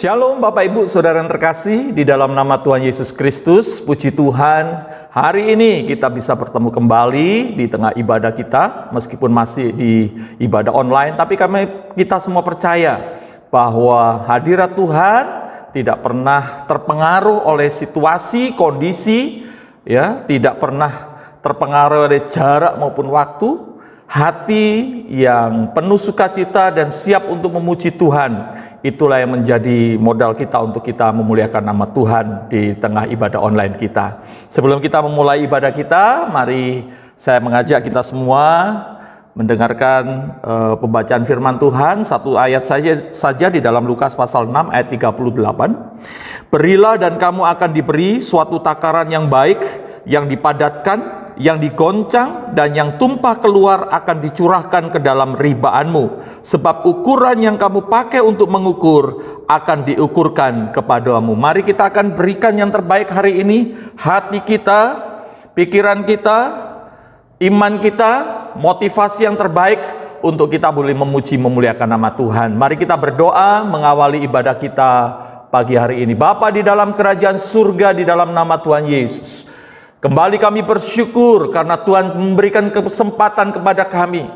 Shalom Bapak Ibu Saudara yang terkasih, di dalam nama Tuhan Yesus Kristus, puji Tuhan, hari ini kita bisa bertemu kembali di tengah ibadah kita, meskipun masih di ibadah online, tapi kita semua percaya bahwa hadirat Tuhan tidak pernah terpengaruh oleh situasi, kondisi, tidak pernah terpengaruh oleh jarak maupun waktu. Hati yang penuh sukacita dan siap untuk memuji Tuhan, itulah yang menjadi modal kita untuk kita memuliakan nama Tuhan di tengah ibadah online kita. Sebelum kita memulai ibadah kita, mari saya mengajak kita semua mendengarkan pembacaan firman Tuhan. Satu ayat saja di dalam Lukas pasal 6 ayat 38. Berilah dan kamu akan diberi suatu takaran yang baik, yang dipadatkan, yang digoncang dan yang tumpah keluar akan dicurahkan ke dalam ribaanmu. Sebab ukuran yang kamu pakai untuk mengukur akan diukurkan kepadamu. Mari kita akan berikan yang terbaik hari ini. Hati kita, pikiran kita, iman kita, motivasi yang terbaik untuk kita boleh memuji memuliakan nama Tuhan. Mari kita berdoa mengawali ibadah kita pagi hari ini. Bapa di dalam kerajaan surga, di dalam nama Tuhan Yesus, kembali kami bersyukur karena Tuhan memberikan kesempatan kepada kami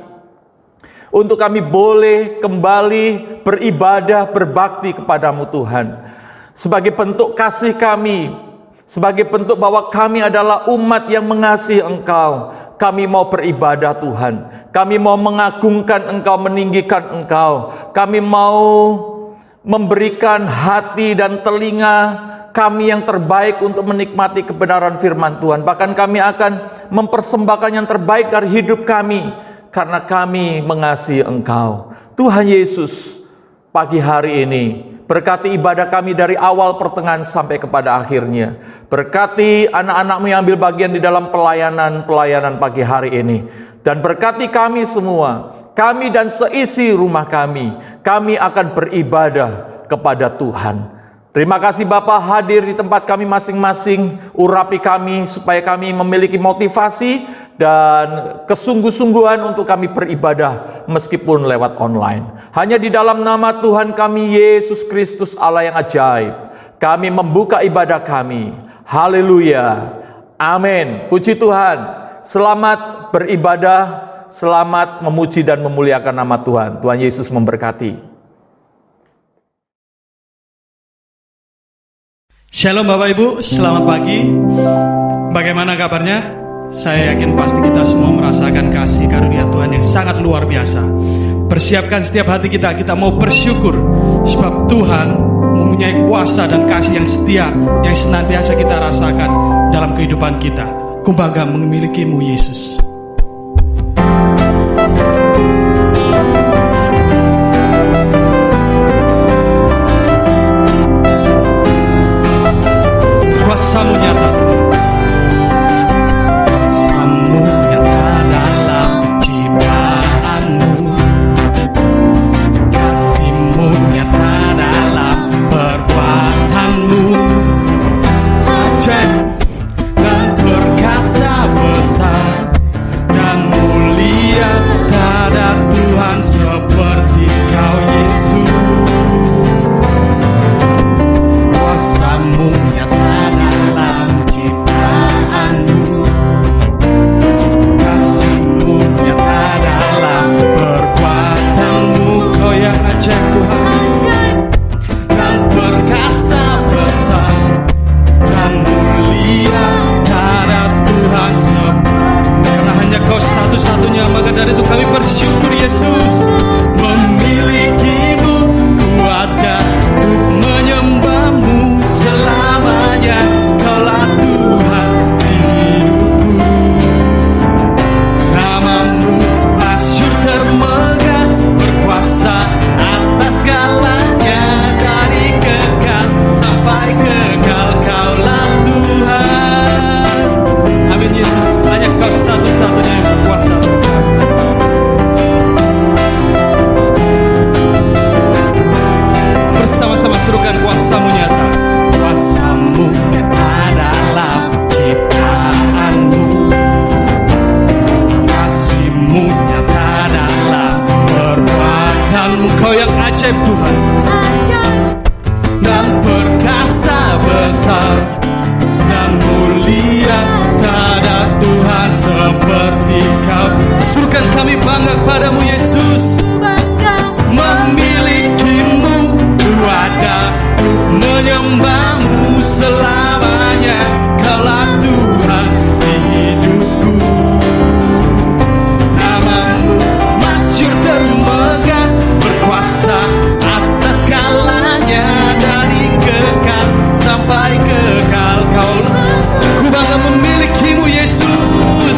untuk kami boleh kembali beribadah, berbakti kepadamu Tuhan. Sebagai bentuk kasih kami, sebagai bentuk bahwa kami adalah umat yang mengasihi Engkau, kami mau beribadah Tuhan. Kami mau mengagungkan Engkau, meninggikan Engkau. Kami mau memberikan hati dan telinga kami yang terbaik untuk menikmati kebenaran firman Tuhan. Bahkan kami akan mempersembahkan yang terbaik dari hidup kami, karena kami mengasihi Engkau. Tuhan Yesus, pagi hari ini, berkati ibadah kami dari awal pertengahan sampai kepada akhirnya. Berkati anak-anak-Mu yang ambil bagian di dalam pelayanan pagi hari ini. Dan berkati kami semua, kami dan seisi rumah kami. Kami akan beribadah kepada Tuhan. Terima kasih Bapak hadir di tempat kami masing-masing, urapi kami supaya kami memiliki motivasi dan kesungguh-sungguhan untuk kami beribadah meskipun lewat online. Hanya di dalam nama Tuhan kami Yesus Kristus Allah yang ajaib, kami membuka ibadah kami. Haleluya. Amin. Puji Tuhan. Selamat beribadah, selamat memuji dan memuliakan nama Tuhan. Tuhan Yesus memberkati. Shalom Bapak Ibu, selamat pagi. Bagaimana kabarnya? Saya yakin pasti kita semua merasakan kasih karunia Tuhan yang sangat luar biasa. Persiapkan setiap hati kita mau bersyukur, sebab Tuhan mempunyai kuasa dan kasih yang setia, yang senantiasa kita rasakan dalam kehidupan kita. Ku bangga memilikimu Yesus. Kuasa-Mu nyata, kuasa-Mu nyata dalam ciptaan-Mu, kasih-Mu nyata dalam perbuatan-Mu, ajaib dan perkasa besar dan mulia, tiada Tuhan seperti Kau Yesus. Kuasa-Mu nyata dalam ciptaan-Mu, kasih-Mu nyata dalam perbuatan-Mu. Kau yang ajaib Tuhan, dan perkasa besar dan mulia. Kami bangga padamu Yesus, memilikimu, ada menyembahmu selamanya. Kaulah Tuhan di hidupku. Namamu masyhur termegah, berkuasa atas segalanya, dari kekal sampai kekal. Kaulah, ku bangga memilikimu Yesus,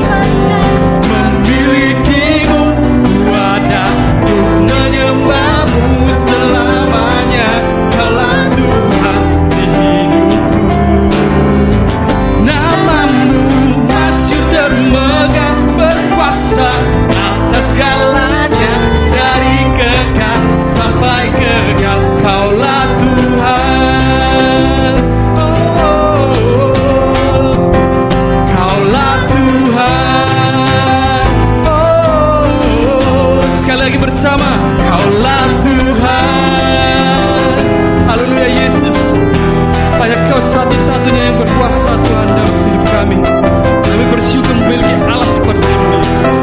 memilikimu, ku ada untuk menyembahmu selamanya. Kaulah Tuhan di hidupku. Namamu masyhur termegah, berkuasa atas segalanya, dari kekal sampai kekal. Kaulah Tuhan, oh, Kaulah Tuhan, oh, sekali lagi bersama, Kaulah Tuhan. Haleluya Yesus, hanya Kau satu-satunya yang berkuasa Tuhan dalam hidup kami. Kami bersyukur memiliki Allah seperti ini Yesus.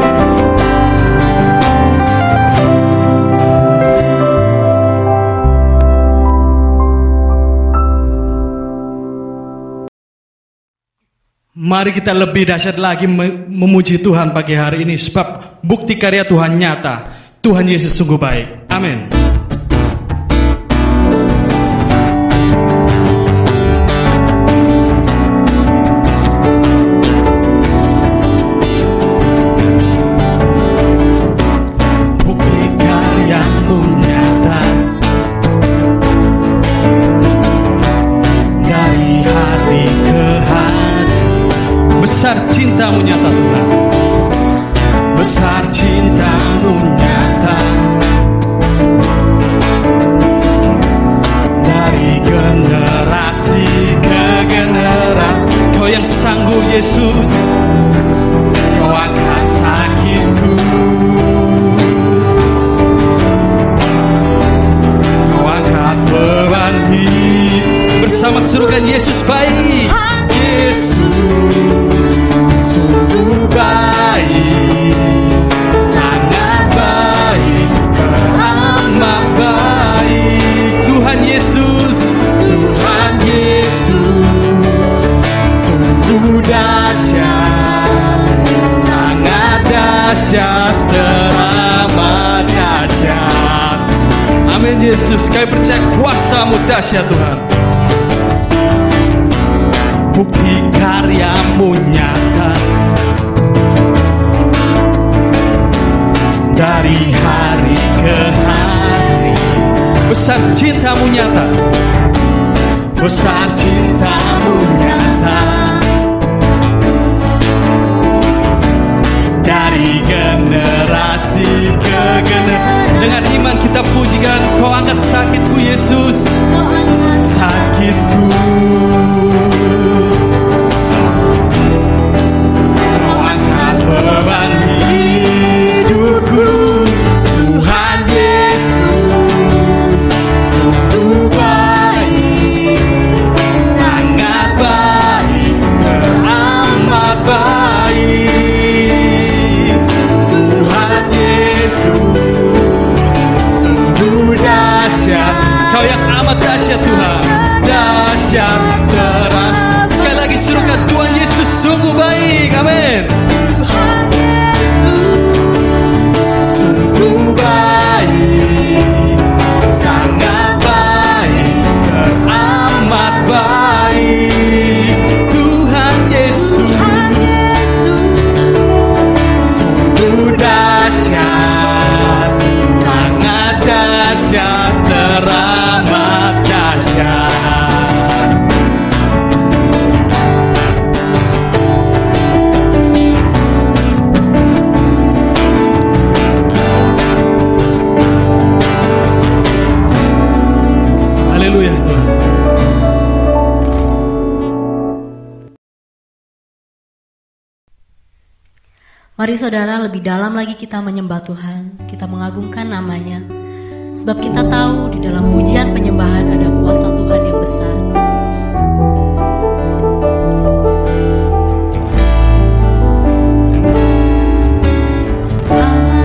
Mari kita lebih dahsyat lagi memuji Tuhan pagi hari ini, sebab bukti karya Tuhan nyata. Tuhan Yesus sungguh baik. Amin. Bukti karya-Mu nyata, dari hari ke hari. Besar cinta-Mu nyata Tuhan, besar cinta-Mu nyata, dari generasi ke generasi. Kau yang sanggup Yesus, Kau angkat sakitku, Kau angkat beban hidup. Bersama serukan Yesus baik, Yesus sungguh baik, sangat baik, teramat baik. Tuhan Yesus, Tuhan Yesus sungguh dahsyat, sangat dahsyat, teramat dahsyat. Amin Yesus, kami percaya kuasa-Mu dahsyat Tuhan. Bukti karya-Mu nyata, dari hari ke hari. Besar cinta-Mu nyata, besar cinta-Mu nyata, dari generasi ke generasi. Dengan iman kita pujikan, Kau angkat sakitku Yesus, sakitku. Kau angkat beban hidupku, Tuhan Yesus sungguh baik, sangat baik, teramat baik. Tuhan Yesus sungguh dahsyat. Kau yang amat dahsyat Tuhan, dahsyat terang. Sekali lagi serukan, Tuhan Yesus sungguh baik. Amin. Tuhan Yesus sungguh baik, sangat baik, teramat baik. Tuhan Yesus sungguh dahsyat, sangat dahsyat, teramat dahsyat. Haleluya Tuhan. Mari saudara, lebih dalam lagi kita menyembah Tuhan, kita mengagungkan namanya. Sebab kita tahu di dalam pujian penyembahan ada kuasa Tuhan yang besar. Allah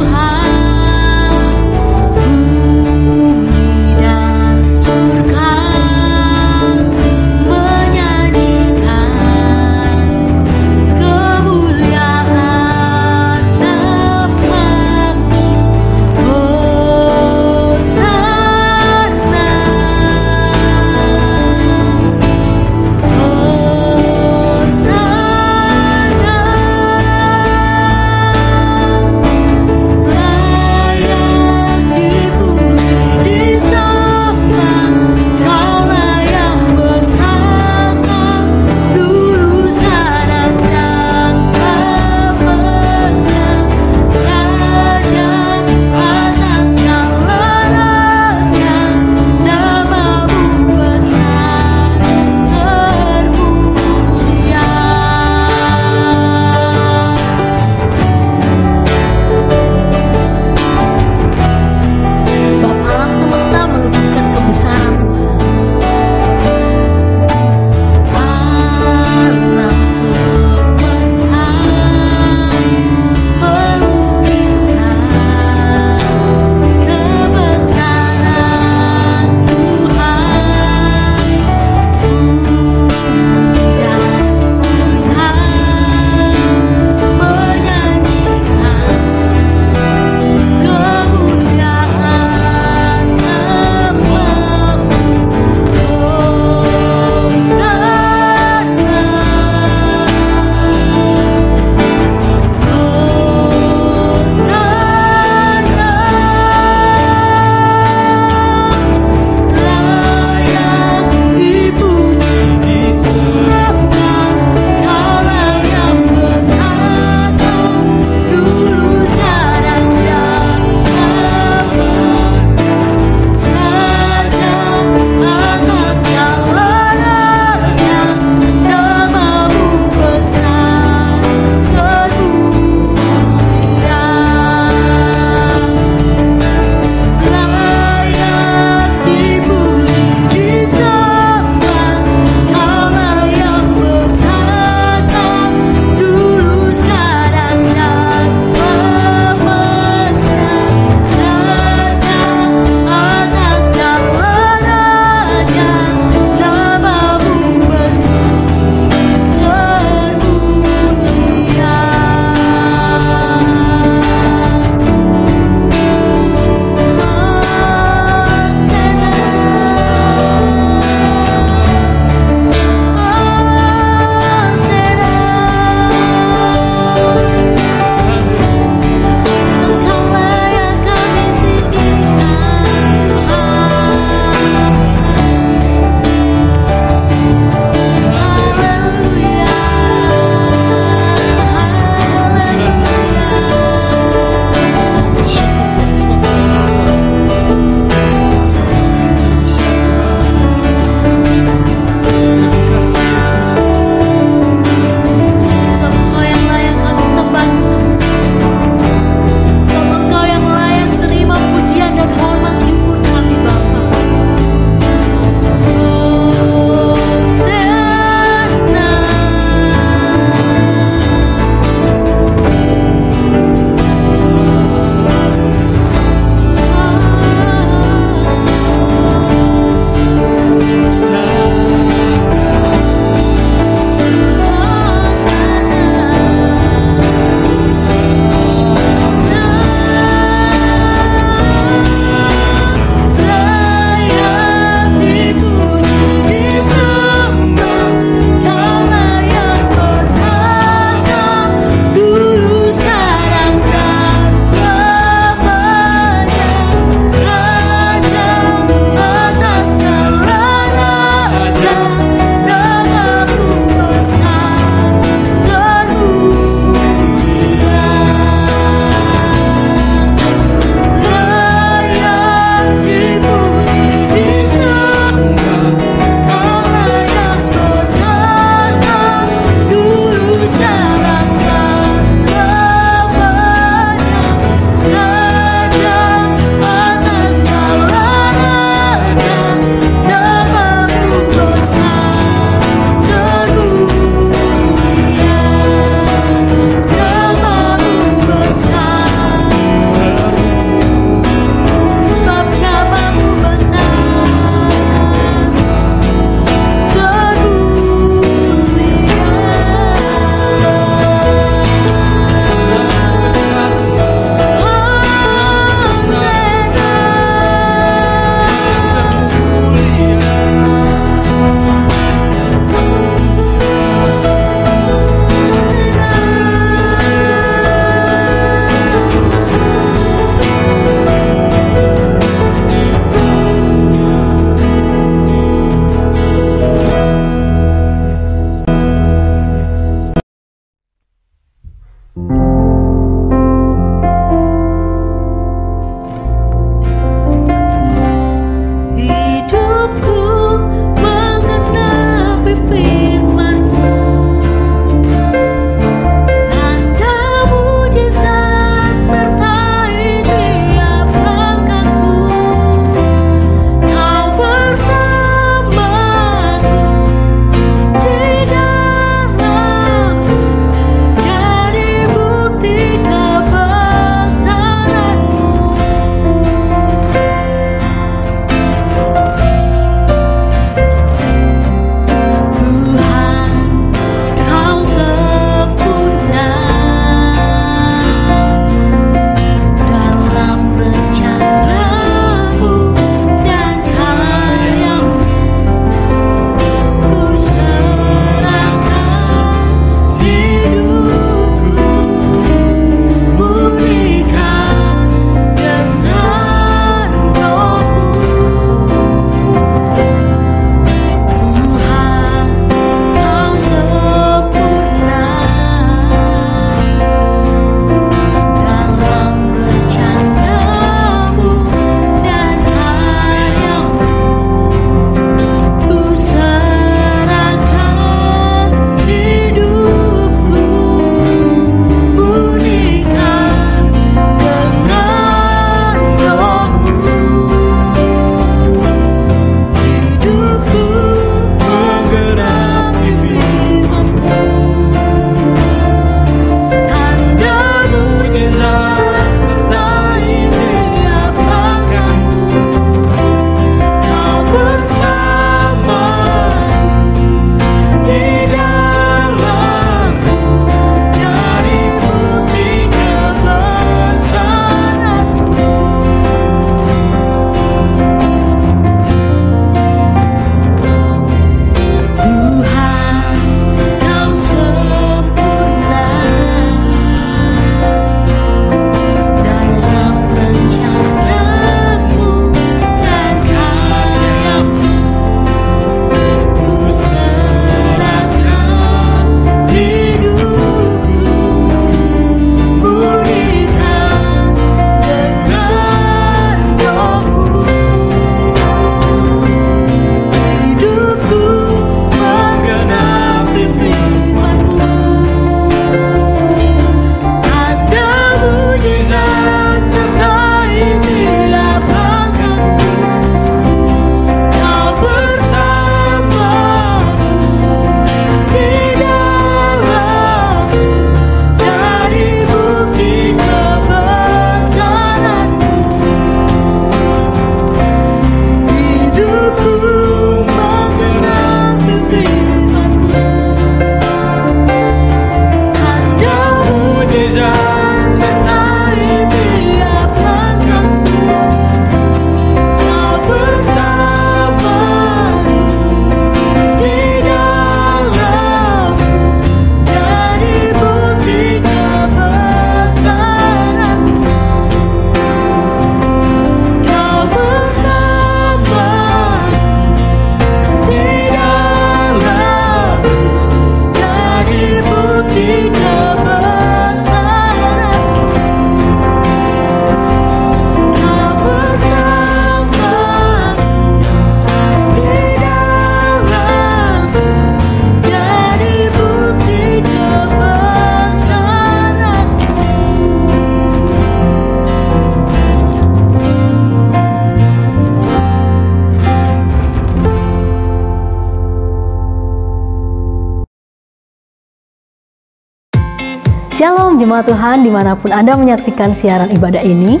Shalom Jemaat Tuhan dimanapun Anda menyaksikan siaran ibadah ini.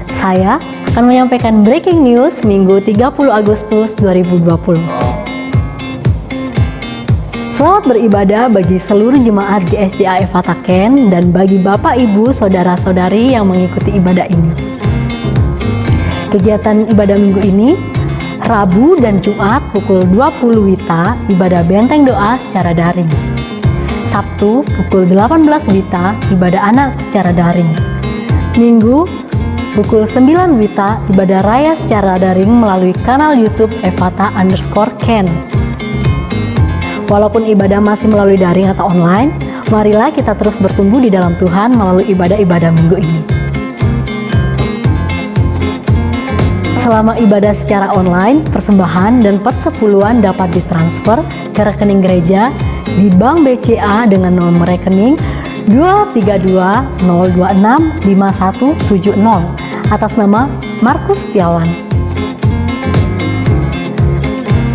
Saya akan menyampaikan breaking news Minggu 30 Agustus 2020. Selamat beribadah bagi seluruh jemaat GSJA Efata Ken dan bagi Bapak Ibu Saudara-saudari yang mengikuti ibadah ini. Kegiatan ibadah minggu ini, Rabu dan Jumat pukul 20 WITA, ibadah benteng doa secara daring. Sabtu pukul 18 WITA, ibadah anak secara daring. Minggu pukul 9 WITA, ibadah raya secara daring melalui kanal YouTube Efata_Ken. Walaupun ibadah masih melalui daring atau online, marilah kita terus bertumbuh di dalam Tuhan melalui ibadah-ibadah minggu ini. Selama ibadah secara online, persembahan dan persepuluhan dapat ditransfer ke rekening gereja di Bank BCA dengan nomor rekening 23202657170 atas nama Markus Setiawan.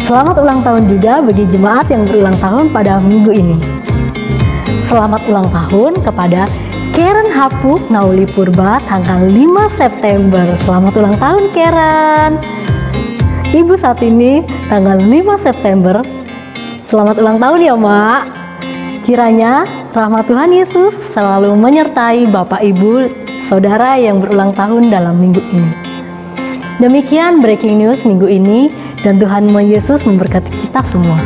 Selamat ulang tahun juga bagi jemaat yang berulang tahun pada minggu ini. Selamat ulang tahun kepada Karen Hapuk Nauli Purba tanggal 5 September. Selamat ulang tahun Karen. Ibu saat ini tanggal 5 September. Selamat ulang tahun ya Mak. Kiranya rahmat Tuhan Yesus selalu menyertai Bapak Ibu Saudara yang berulang tahun dalam minggu ini. Demikian breaking news minggu ini dan Tuhan Yesus memberkati kita semua.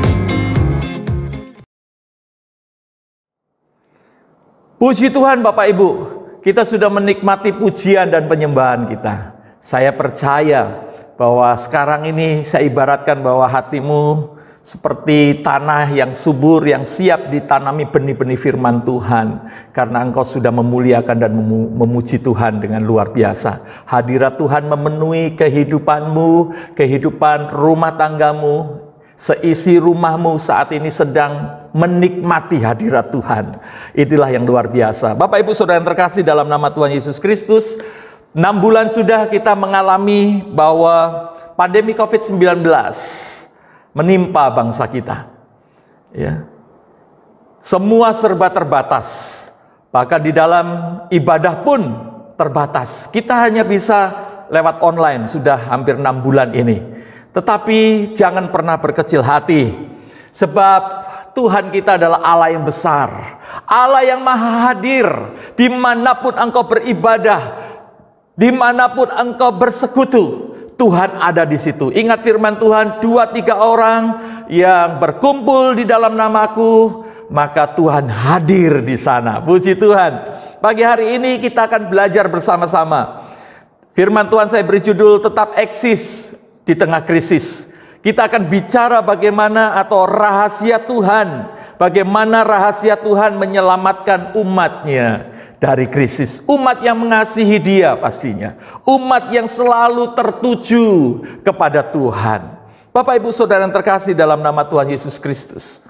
Puji Tuhan Bapak Ibu, kita sudah menikmati pujian dan penyembahan kita. Saya percaya bahwa sekarang ini saya ibaratkan bahwa hatimu seperti tanah yang subur yang siap ditanami benih-benih firman Tuhan. Karena engkau sudah memuliakan dan memuji Tuhan dengan luar biasa. Hadirat Tuhan memenuhi kehidupanmu, kehidupan rumah tanggamu. Seisi rumahmu saat ini sedang menikmati hadirat Tuhan. Itulah yang luar biasa. Bapak Ibu Saudara yang terkasih dalam nama Tuhan Yesus Kristus, 6 bulan sudah kita mengalami bahwa pandemi COVID-19 menimpa bangsa kita. Ya. Semua serba terbatas. Bahkan di dalam ibadah pun terbatas. Kita hanya bisa lewat online sudah hampir 6 bulan ini. Tetapi jangan pernah berkecil hati. Sebab Tuhan kita adalah Allah yang besar. Allah yang maha hadir. Dimanapun engkau beribadah, dimanapun engkau bersekutu, Tuhan ada di situ. Ingat firman Tuhan, 2-3 orang yang berkumpul di dalam namaku, maka Tuhan hadir di sana. Puji Tuhan. Pagi hari ini kita akan belajar bersama-sama. Firman Tuhan saya beri judul tetap eksis di tengah krisis. Kita akan bicara bagaimana atau rahasia Tuhan. Bagaimana rahasia Tuhan menyelamatkan umatnya dari krisis. Umat yang mengasihi Dia pastinya. Umat yang selalu tertuju kepada Tuhan. Bapak Ibu Saudara yang terkasih dalam nama Tuhan Yesus Kristus.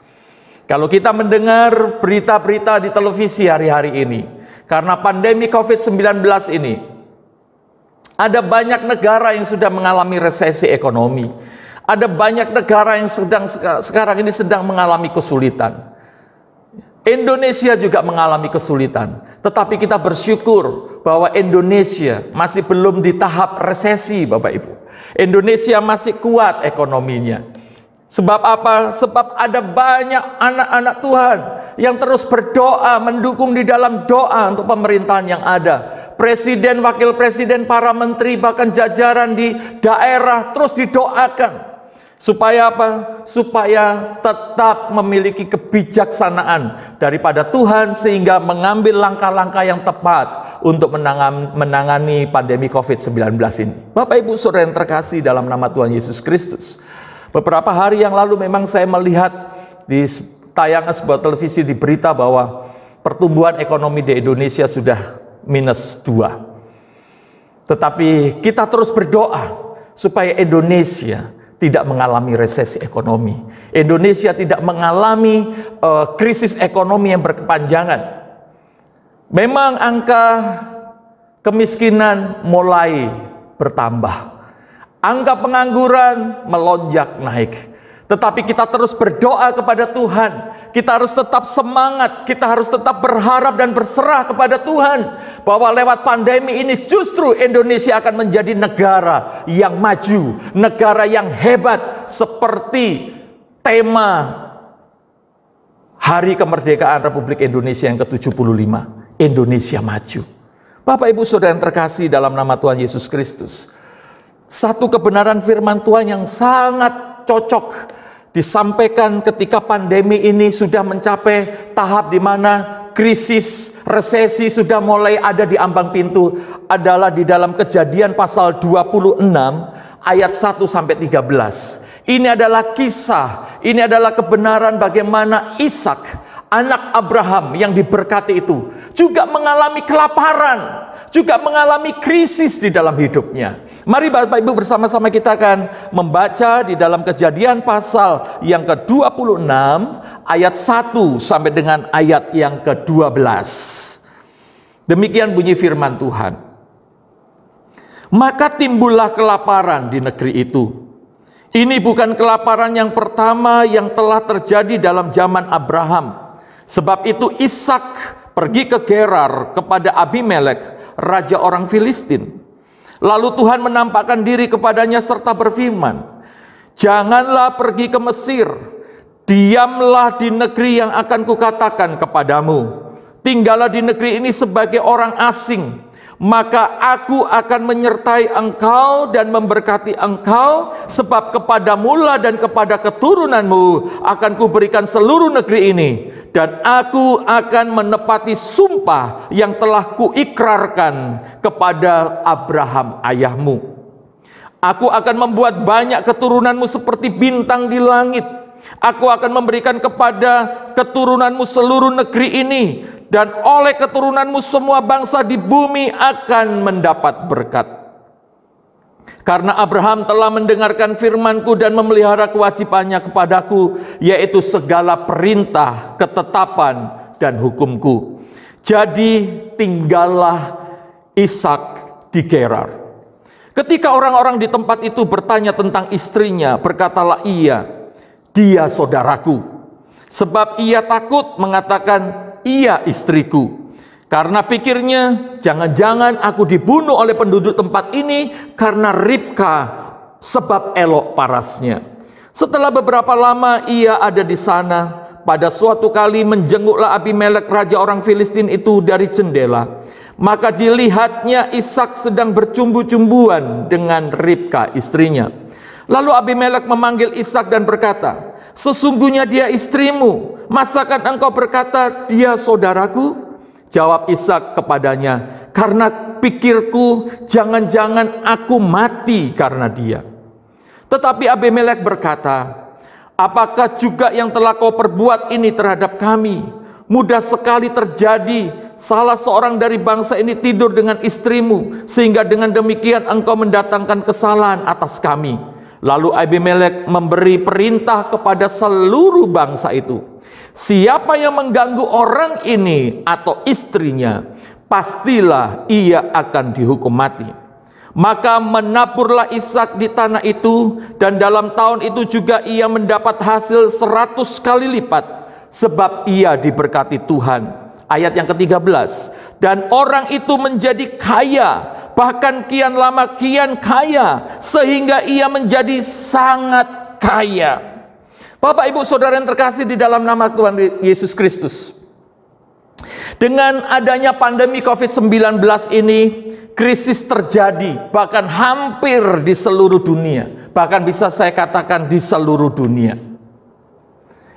Kalau kita mendengar berita-berita di televisi hari-hari ini, karena pandemi COVID-19 ini, ada banyak negara yang sudah mengalami resesi ekonomi. Ada banyak negara yang sekarang ini sedang mengalami kesulitan. Indonesia juga mengalami kesulitan. Tetapi kita bersyukur bahwa Indonesia masih belum di tahap resesi, Bapak Ibu. Indonesia masih kuat ekonominya. Sebab apa? Sebab ada banyak anak-anak Tuhan yang terus berdoa, mendukung di dalam doa untuk pemerintahan yang ada. Presiden, wakil presiden, para menteri, bahkan jajaran di daerah terus didoakan. Supaya apa? Supaya tetap memiliki kebijaksanaan daripada Tuhan sehingga mengambil langkah-langkah yang tepat untuk menangani pandemi COVID-19 ini. Bapak Ibu Saudara yang terkasih dalam nama Tuhan Yesus Kristus. Beberapa hari yang lalu memang saya melihat di tayangan sebuah televisi di berita bahwa pertumbuhan ekonomi di Indonesia sudah -2. Tetapi kita terus berdoa supaya Indonesia tidak mengalami resesi ekonomi. Indonesia tidak mengalami krisis ekonomi yang berkepanjangan. Memang angka kemiskinan mulai bertambah. Angka pengangguran melonjak naik. Tetapi kita terus berdoa kepada Tuhan. Kita harus tetap semangat, kita harus tetap berharap dan berserah kepada Tuhan. Bahwa lewat pandemi ini justru Indonesia akan menjadi negara yang maju, negara yang hebat. Seperti tema Hari Kemerdekaan Republik Indonesia yang ke-75, Indonesia Maju. Bapak Ibu Saudara yang terkasih dalam nama Tuhan Yesus Kristus, satu kebenaran firman Tuhan yang sangat cocok disampaikan ketika pandemi ini sudah mencapai tahap di mana krisis, resesi sudah mulai ada di ambang pintu, adalah di dalam Kejadian pasal 26 ayat 1 sampai 13. Ini adalah kisah, ini adalah kebenaran bagaimana Ishak, anak Abraham yang diberkati itu, juga mengalami kelaparan, juga mengalami krisis di dalam hidupnya. Mari Bapak Ibu bersama-sama kita akan membaca di dalam Kejadian pasal yang ke-26 ayat 1 sampai dengan ayat yang ke-12. Demikian bunyi firman Tuhan. Maka timbullah kelaparan di negeri itu. Ini bukan kelaparan yang pertama yang telah terjadi dalam zaman Abraham. Sebab itu Ishak pergi ke Gerar kepada Abimelek, raja orang Filistin. Lalu Tuhan menampakkan diri kepadanya serta berfirman, janganlah pergi ke Mesir, diamlah di negeri yang akan kukatakan kepadamu. Tinggallah di negeri ini sebagai orang asing, maka aku akan menyertai engkau dan memberkati engkau, sebab kepadamulah dan kepada keturunanmu akan kuberikan seluruh negeri ini, dan aku akan menepati sumpah yang telah kuikrarkan kepada Abraham ayahmu. Aku akan membuat banyak keturunanmu seperti bintang di langit. Aku akan memberikan kepada keturunanmu seluruh negeri ini, dan oleh keturunanmu semua bangsa di bumi akan mendapat berkat. Karena Abraham telah mendengarkan firman-Ku dan memelihara kewajibannya kepadaku, yaitu segala perintah, ketetapan, dan hukum-Ku. Jadi tinggallah Ishak di Gerar. Ketika orang-orang di tempat itu bertanya tentang istrinya, berkatalah ia, dia saudaraku. Sebab ia takut mengatakan, ia istriku. Karena pikirnya, jangan-jangan aku dibunuh oleh penduduk tempat ini karena Ribka, sebab elok parasnya. Setelah beberapa lama ia ada di sana, pada suatu kali menjenguklah Abimelek raja orang Filistin itu dari jendela. Maka dilihatnya Ishak sedang bercumbu-cumbuan dengan Ribka istrinya. Lalu Abimelek memanggil Ishak dan berkata, sesungguhnya dia istrimu, masakan engkau berkata dia saudaraku? Jawab Ishak kepadanya, karena pikirku jangan-jangan aku mati karena dia. Tetapi Abimelek berkata, apakah juga yang telah kau perbuat ini terhadap kami? Mudah sekali terjadi salah seorang dari bangsa ini tidur dengan istrimu, sehingga dengan demikian engkau mendatangkan kesalahan atas kami. Lalu Abimelek memberi perintah kepada seluruh bangsa itu, siapa yang mengganggu orang ini atau istrinya, pastilah ia akan dihukum mati. Maka menaburlah Ishak di tanah itu, dan dalam tahun itu juga ia mendapat hasil 100 kali lipat, sebab ia diberkati Tuhan. Ayat yang ke-13, dan orang itu menjadi kaya, bahkan kian lama kian kaya, sehingga ia menjadi sangat kaya. Bapak Ibu Saudara yang terkasih di dalam nama Tuhan Yesus Kristus, dengan adanya pandemi COVID-19 ini, krisis terjadi bahkan hampir di seluruh dunia, bahkan bisa saya katakan di seluruh dunia.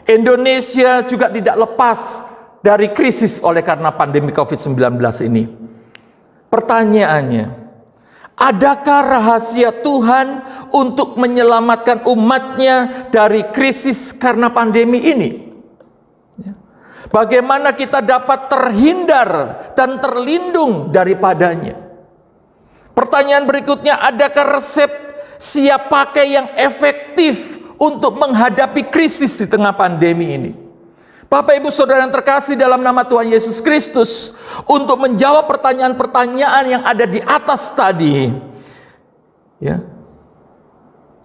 Indonesia juga tidak lepas dari krisis oleh karena pandemi COVID-19 ini. Pertanyaannya, adakah rahasia Tuhan untuk menyelamatkan umatnya dari krisis karena pandemi ini? Bagaimana kita dapat terhindar dan terlindung daripadanya? Pertanyaan berikutnya, adakah resep siap pakai yang efektif untuk menghadapi krisis di tengah pandemi ini? Bapak Ibu Saudara yang terkasih dalam nama Tuhan Yesus Kristus, untuk menjawab pertanyaan-pertanyaan yang ada di atas tadi, ya,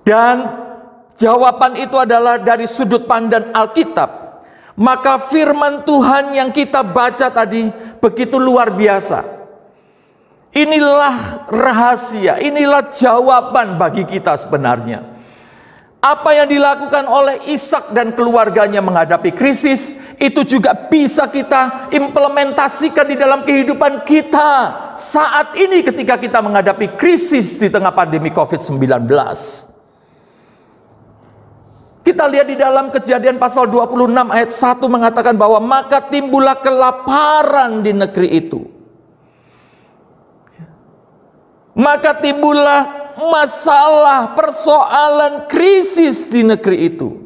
dan jawaban itu adalah dari sudut pandang Alkitab, maka firman Tuhan yang kita baca tadi begitu luar biasa. Inilah rahasia, inilah jawaban bagi kita sebenarnya. Apa yang dilakukan oleh Ishak dan keluarganya menghadapi krisis, itu juga bisa kita implementasikan di dalam kehidupan kita saat ini ketika kita menghadapi krisis di tengah pandemi COVID-19. Kita lihat di dalam Kejadian pasal 26 ayat 1 mengatakan bahwa maka timbullah kelaparan di negeri itu. Maka timbullah masalah, persoalan, krisis di negeri itu.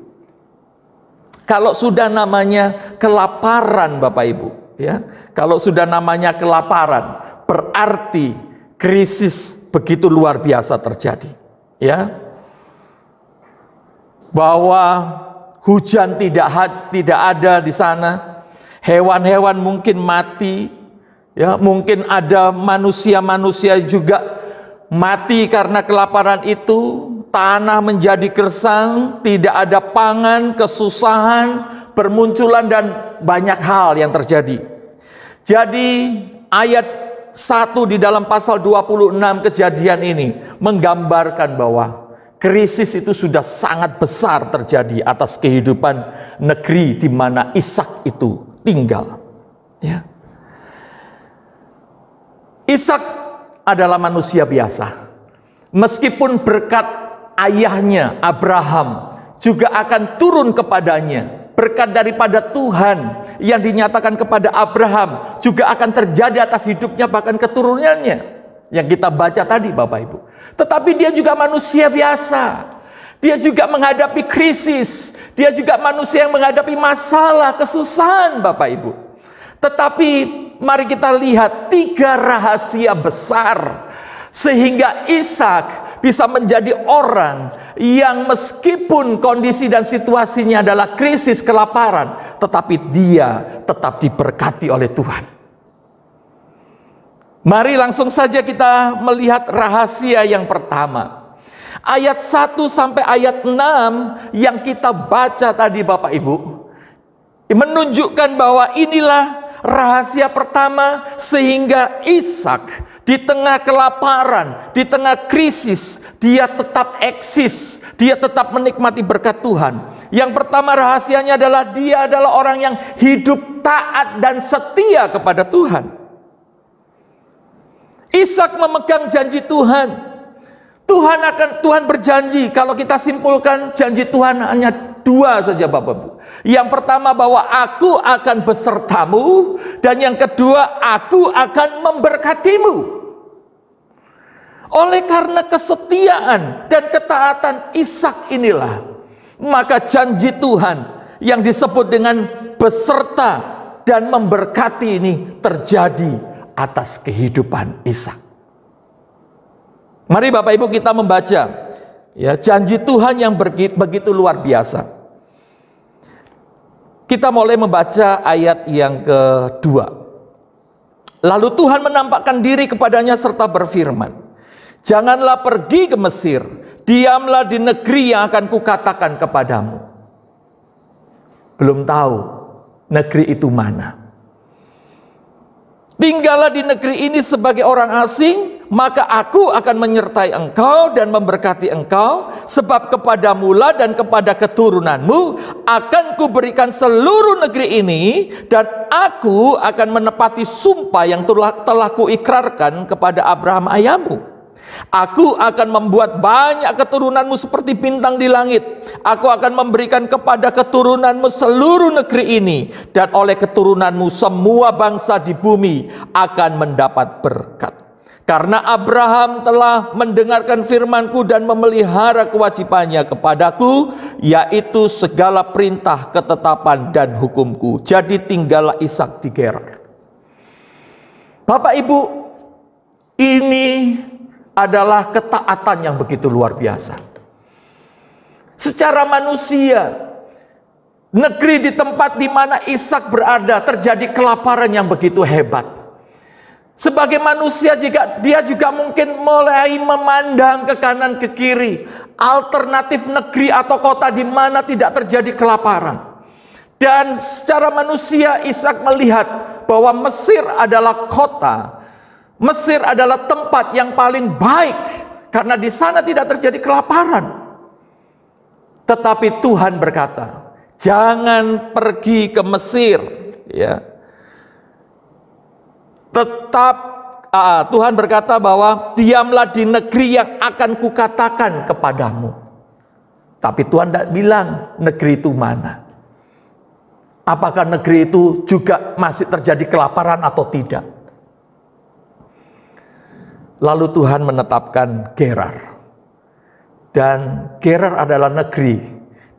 Kalau sudah namanya kelaparan, Bapak Ibu, ya, kalau sudah namanya kelaparan, berarti krisis begitu luar biasa terjadi, ya. Bahwa hujan tidak ada di sana, hewan-hewan mungkin mati, ya, mungkin ada manusia-manusia juga mati karena kelaparan itu, tanah menjadi gersang, tidak ada pangan, kesusahan, bermunculan dan banyak hal yang terjadi. Jadi ayat 1 di dalam pasal 26 Kejadian ini menggambarkan bahwa krisis itu sudah sangat besar terjadi atas kehidupan negeri di mana Ishak itu tinggal. Ya. Ishak adalah manusia biasa. Meskipun berkat ayahnya Abraham juga akan turun kepadanya, berkat daripada Tuhan yang dinyatakan kepada Abraham juga akan terjadi atas hidupnya bahkan keturunannya yang kita baca tadi, Bapak Ibu. Tetapi dia juga manusia biasa. Dia juga menghadapi krisis, dia juga manusia yang menghadapi masalah, kesusahan, Bapak Ibu. Tetapi mari kita lihat 3 rahasia besar sehingga Ishak bisa menjadi orang yang meskipun kondisi dan situasinya adalah krisis, kelaparan, tetapi dia tetap diberkati oleh Tuhan. Mari langsung saja kita melihat rahasia yang pertama. Ayat 1 sampai ayat 6 yang kita baca tadi, Bapak Ibu, menunjukkan bahwa inilah rahasia pertama sehingga Ishak di tengah kelaparan, di tengah krisis, dia tetap eksis, dia tetap menikmati berkat Tuhan. Yang pertama rahasianya adalah dia adalah orang yang hidup taat dan setia kepada Tuhan. Ishak memegang janji Tuhan. Tuhan berjanji, kalau kita simpulkan janji Tuhan hanya 2 saja, Bapak Ibu. Yang pertama bahwa aku akan besertamu, dan yang kedua aku akan memberkatimu. Oleh karena kesetiaan dan ketaatan Ishak inilah, maka janji Tuhan yang disebut dengan beserta dan memberkati ini terjadi atas kehidupan Ishak. Mari Bapak Ibu kita membaca, ya, janji Tuhan yang begitu luar biasa. Kita mulai membaca ayat yang kedua. Lalu Tuhan menampakkan diri kepadanya serta berfirman, janganlah pergi ke Mesir, diamlah di negeri yang akan kukatakan kepadamu. Belum tahu negeri itu mana. Tinggallah di negeri ini sebagai orang asing, maka aku akan menyertai engkau dan memberkati engkau, sebab kepadamulah dan kepada keturunanmu akan kuberikan seluruh negeri ini, dan aku akan menepati sumpah yang telah kuikrarkan kepada Abraham ayahmu. Aku akan membuat banyak keturunanmu seperti bintang di langit. Aku akan memberikan kepada keturunanmu seluruh negeri ini, dan oleh keturunanmu semua bangsa di bumi akan mendapat berkat. Karena Abraham telah mendengarkan firmanku dan memelihara kewajibannya kepadaku, yaitu segala perintah, ketetapan, dan hukumku. Jadi tinggallah Ishak di Gerar. Bapak Ibu, ini adalah ketaatan yang begitu luar biasa. Secara manusia, negeri di tempat di mana Ishak berada terjadi kelaparan yang begitu hebat. Sebagai manusia dia juga mungkin mulai memandang ke kanan ke kiri, alternatif negeri atau kota di mana tidak terjadi kelaparan. Dan secara manusia Ishak melihat bahwa Mesir adalah kota, Mesir adalah tempat yang paling baik karena di sana tidak terjadi kelaparan. Tetapi Tuhan berkata, jangan pergi ke Mesir, ya. Tuhan berkata bahwa diamlah di negeri yang akan kukatakan kepadamu. Tapi Tuhan tidak bilang negeri itu mana. Apakah negeri itu juga masih terjadi kelaparan atau tidak. Lalu Tuhan menetapkan Gerar. Dan Gerar adalah negeri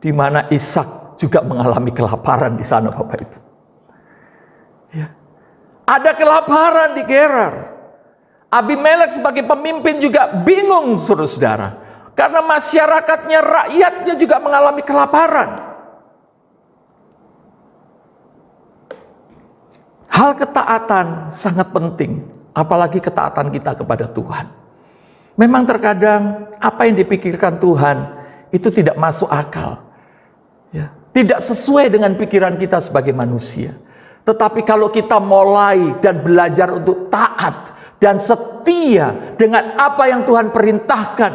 di mana Ishak juga mengalami kelaparan di sana, Bapak Ibu. Ya. Ada kelaparan di Gerar. Abimelek sebagai pemimpin juga bingung, saudara-saudara. Karena masyarakatnya, rakyatnya juga mengalami kelaparan. Hal ketaatan sangat penting. Apalagi ketaatan kita kepada Tuhan. Memang terkadang apa yang dipikirkan Tuhan itu tidak masuk akal. Ya. Tidak sesuai dengan pikiran kita sebagai manusia. Tetapi kalau kita mulai dan belajar untuk taat dan setia dengan apa yang Tuhan perintahkan,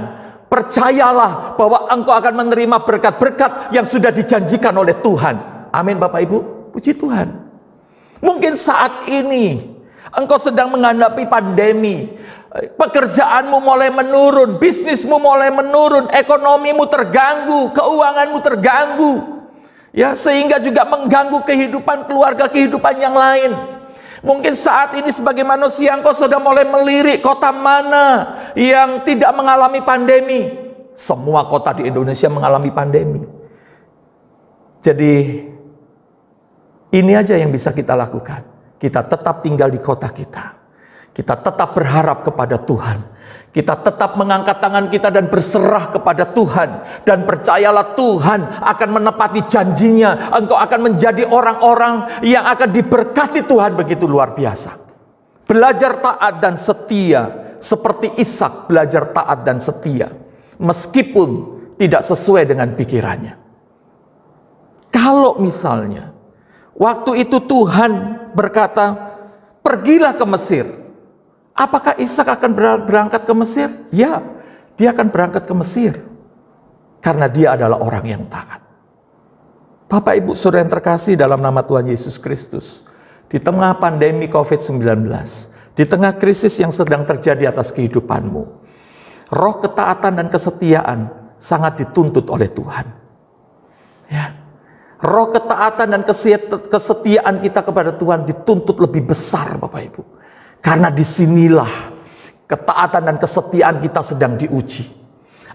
percayalah bahwa engkau akan menerima berkat-berkat yang sudah dijanjikan oleh Tuhan. Amin Bapak Ibu, puji Tuhan. Mungkin saat ini engkau sedang menghadapi pandemi, pekerjaanmu mulai menurun, bisnismu mulai menurun, ekonomimu terganggu, keuanganmu terganggu. Ya, sehingga juga mengganggu kehidupan keluarga, kehidupan yang lain. Mungkin saat ini sebagai manusia engkau sudah mulai melirik kota mana yang tidak mengalami pandemi. Semua kota di Indonesia mengalami pandemi. Jadi ini aja yang bisa kita lakukan. Kita tetap tinggal di kota kita. Kita tetap berharap kepada Tuhan. Kita tetap mengangkat tangan kita dan berserah kepada Tuhan. Dan percayalah Tuhan akan menepati janjinya. Engkau akan menjadi orang-orang yang akan diberkati Tuhan begitu luar biasa. Belajar taat dan setia. Seperti Ishak belajar taat dan setia. Meskipun tidak sesuai dengan pikirannya. Kalau misalnya waktu itu Tuhan berkata, pergilah ke Mesir. Apakah Ishak akan berangkat ke Mesir? Ya, dia akan berangkat ke Mesir. Karena dia adalah orang yang taat. Bapak Ibu Saudara yang terkasih dalam nama Tuhan Yesus Kristus. Di tengah pandemi COVID-19. Di tengah krisis yang sedang terjadi atas kehidupanmu. Roh ketaatan dan kesetiaan sangat dituntut oleh Tuhan. Ya. Roh ketaatan dan kesetiaan kita kepada Tuhan dituntut lebih besar Bapak Ibu. Karena disinilah ketaatan dan kesetiaan kita sedang diuji.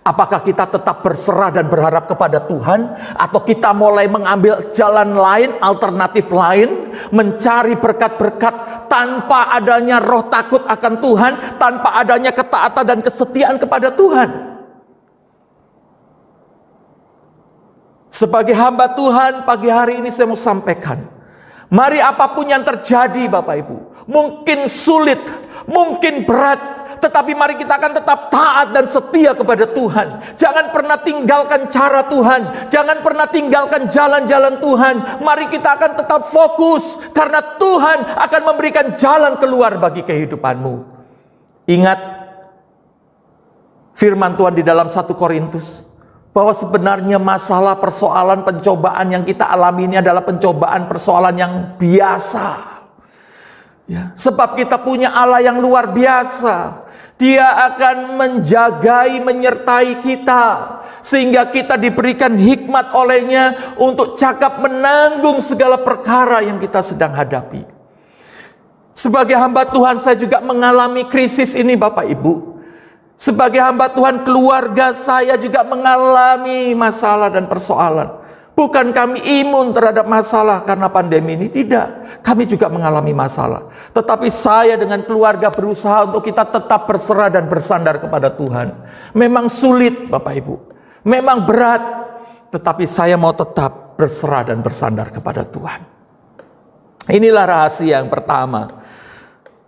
Apakah kita tetap berserah dan berharap kepada Tuhan, atau kita mulai mengambil jalan lain, alternatif lain, mencari berkat-berkat tanpa adanya roh takut akan Tuhan, tanpa adanya ketaatan dan kesetiaan kepada Tuhan. Sebagai hamba Tuhan, pagi hari ini saya mau sampaikan, mari apapun yang terjadi Bapak Ibu, mungkin sulit, mungkin berat, tetapi mari kita akan tetap taat dan setia kepada Tuhan. Jangan pernah tinggalkan cara Tuhan, jangan pernah tinggalkan jalan-jalan Tuhan. Mari kita akan tetap fokus, karena Tuhan akan memberikan jalan keluar bagi kehidupanmu. Ingat firman Tuhan di dalam 1 Korintus, bahwa sebenarnya masalah, persoalan, pencobaan yang kita alami ini adalah pencobaan, persoalan yang biasa. Ya, sebab kita punya Allah yang luar biasa. Dia akan menjagai, menyertai kita, sehingga kita diberikan hikmat olehnya untuk cakap menanggung segala perkara yang kita sedang hadapi. Sebagai hamba Tuhan, saya juga mengalami krisis ini Bapak Ibu. Sebagai hamba Tuhan, keluarga saya juga mengalami masalah dan persoalan. Bukan kami imun terhadap masalah karena pandemi ini, tidak. Kami juga mengalami masalah. Tetapi saya dengan keluarga berusaha untuk kita tetap berserah dan bersandar kepada Tuhan. Memang sulit Bapak Ibu, memang berat, tetapi saya mau tetap berserah dan bersandar kepada Tuhan. Inilah rahasia yang pertama.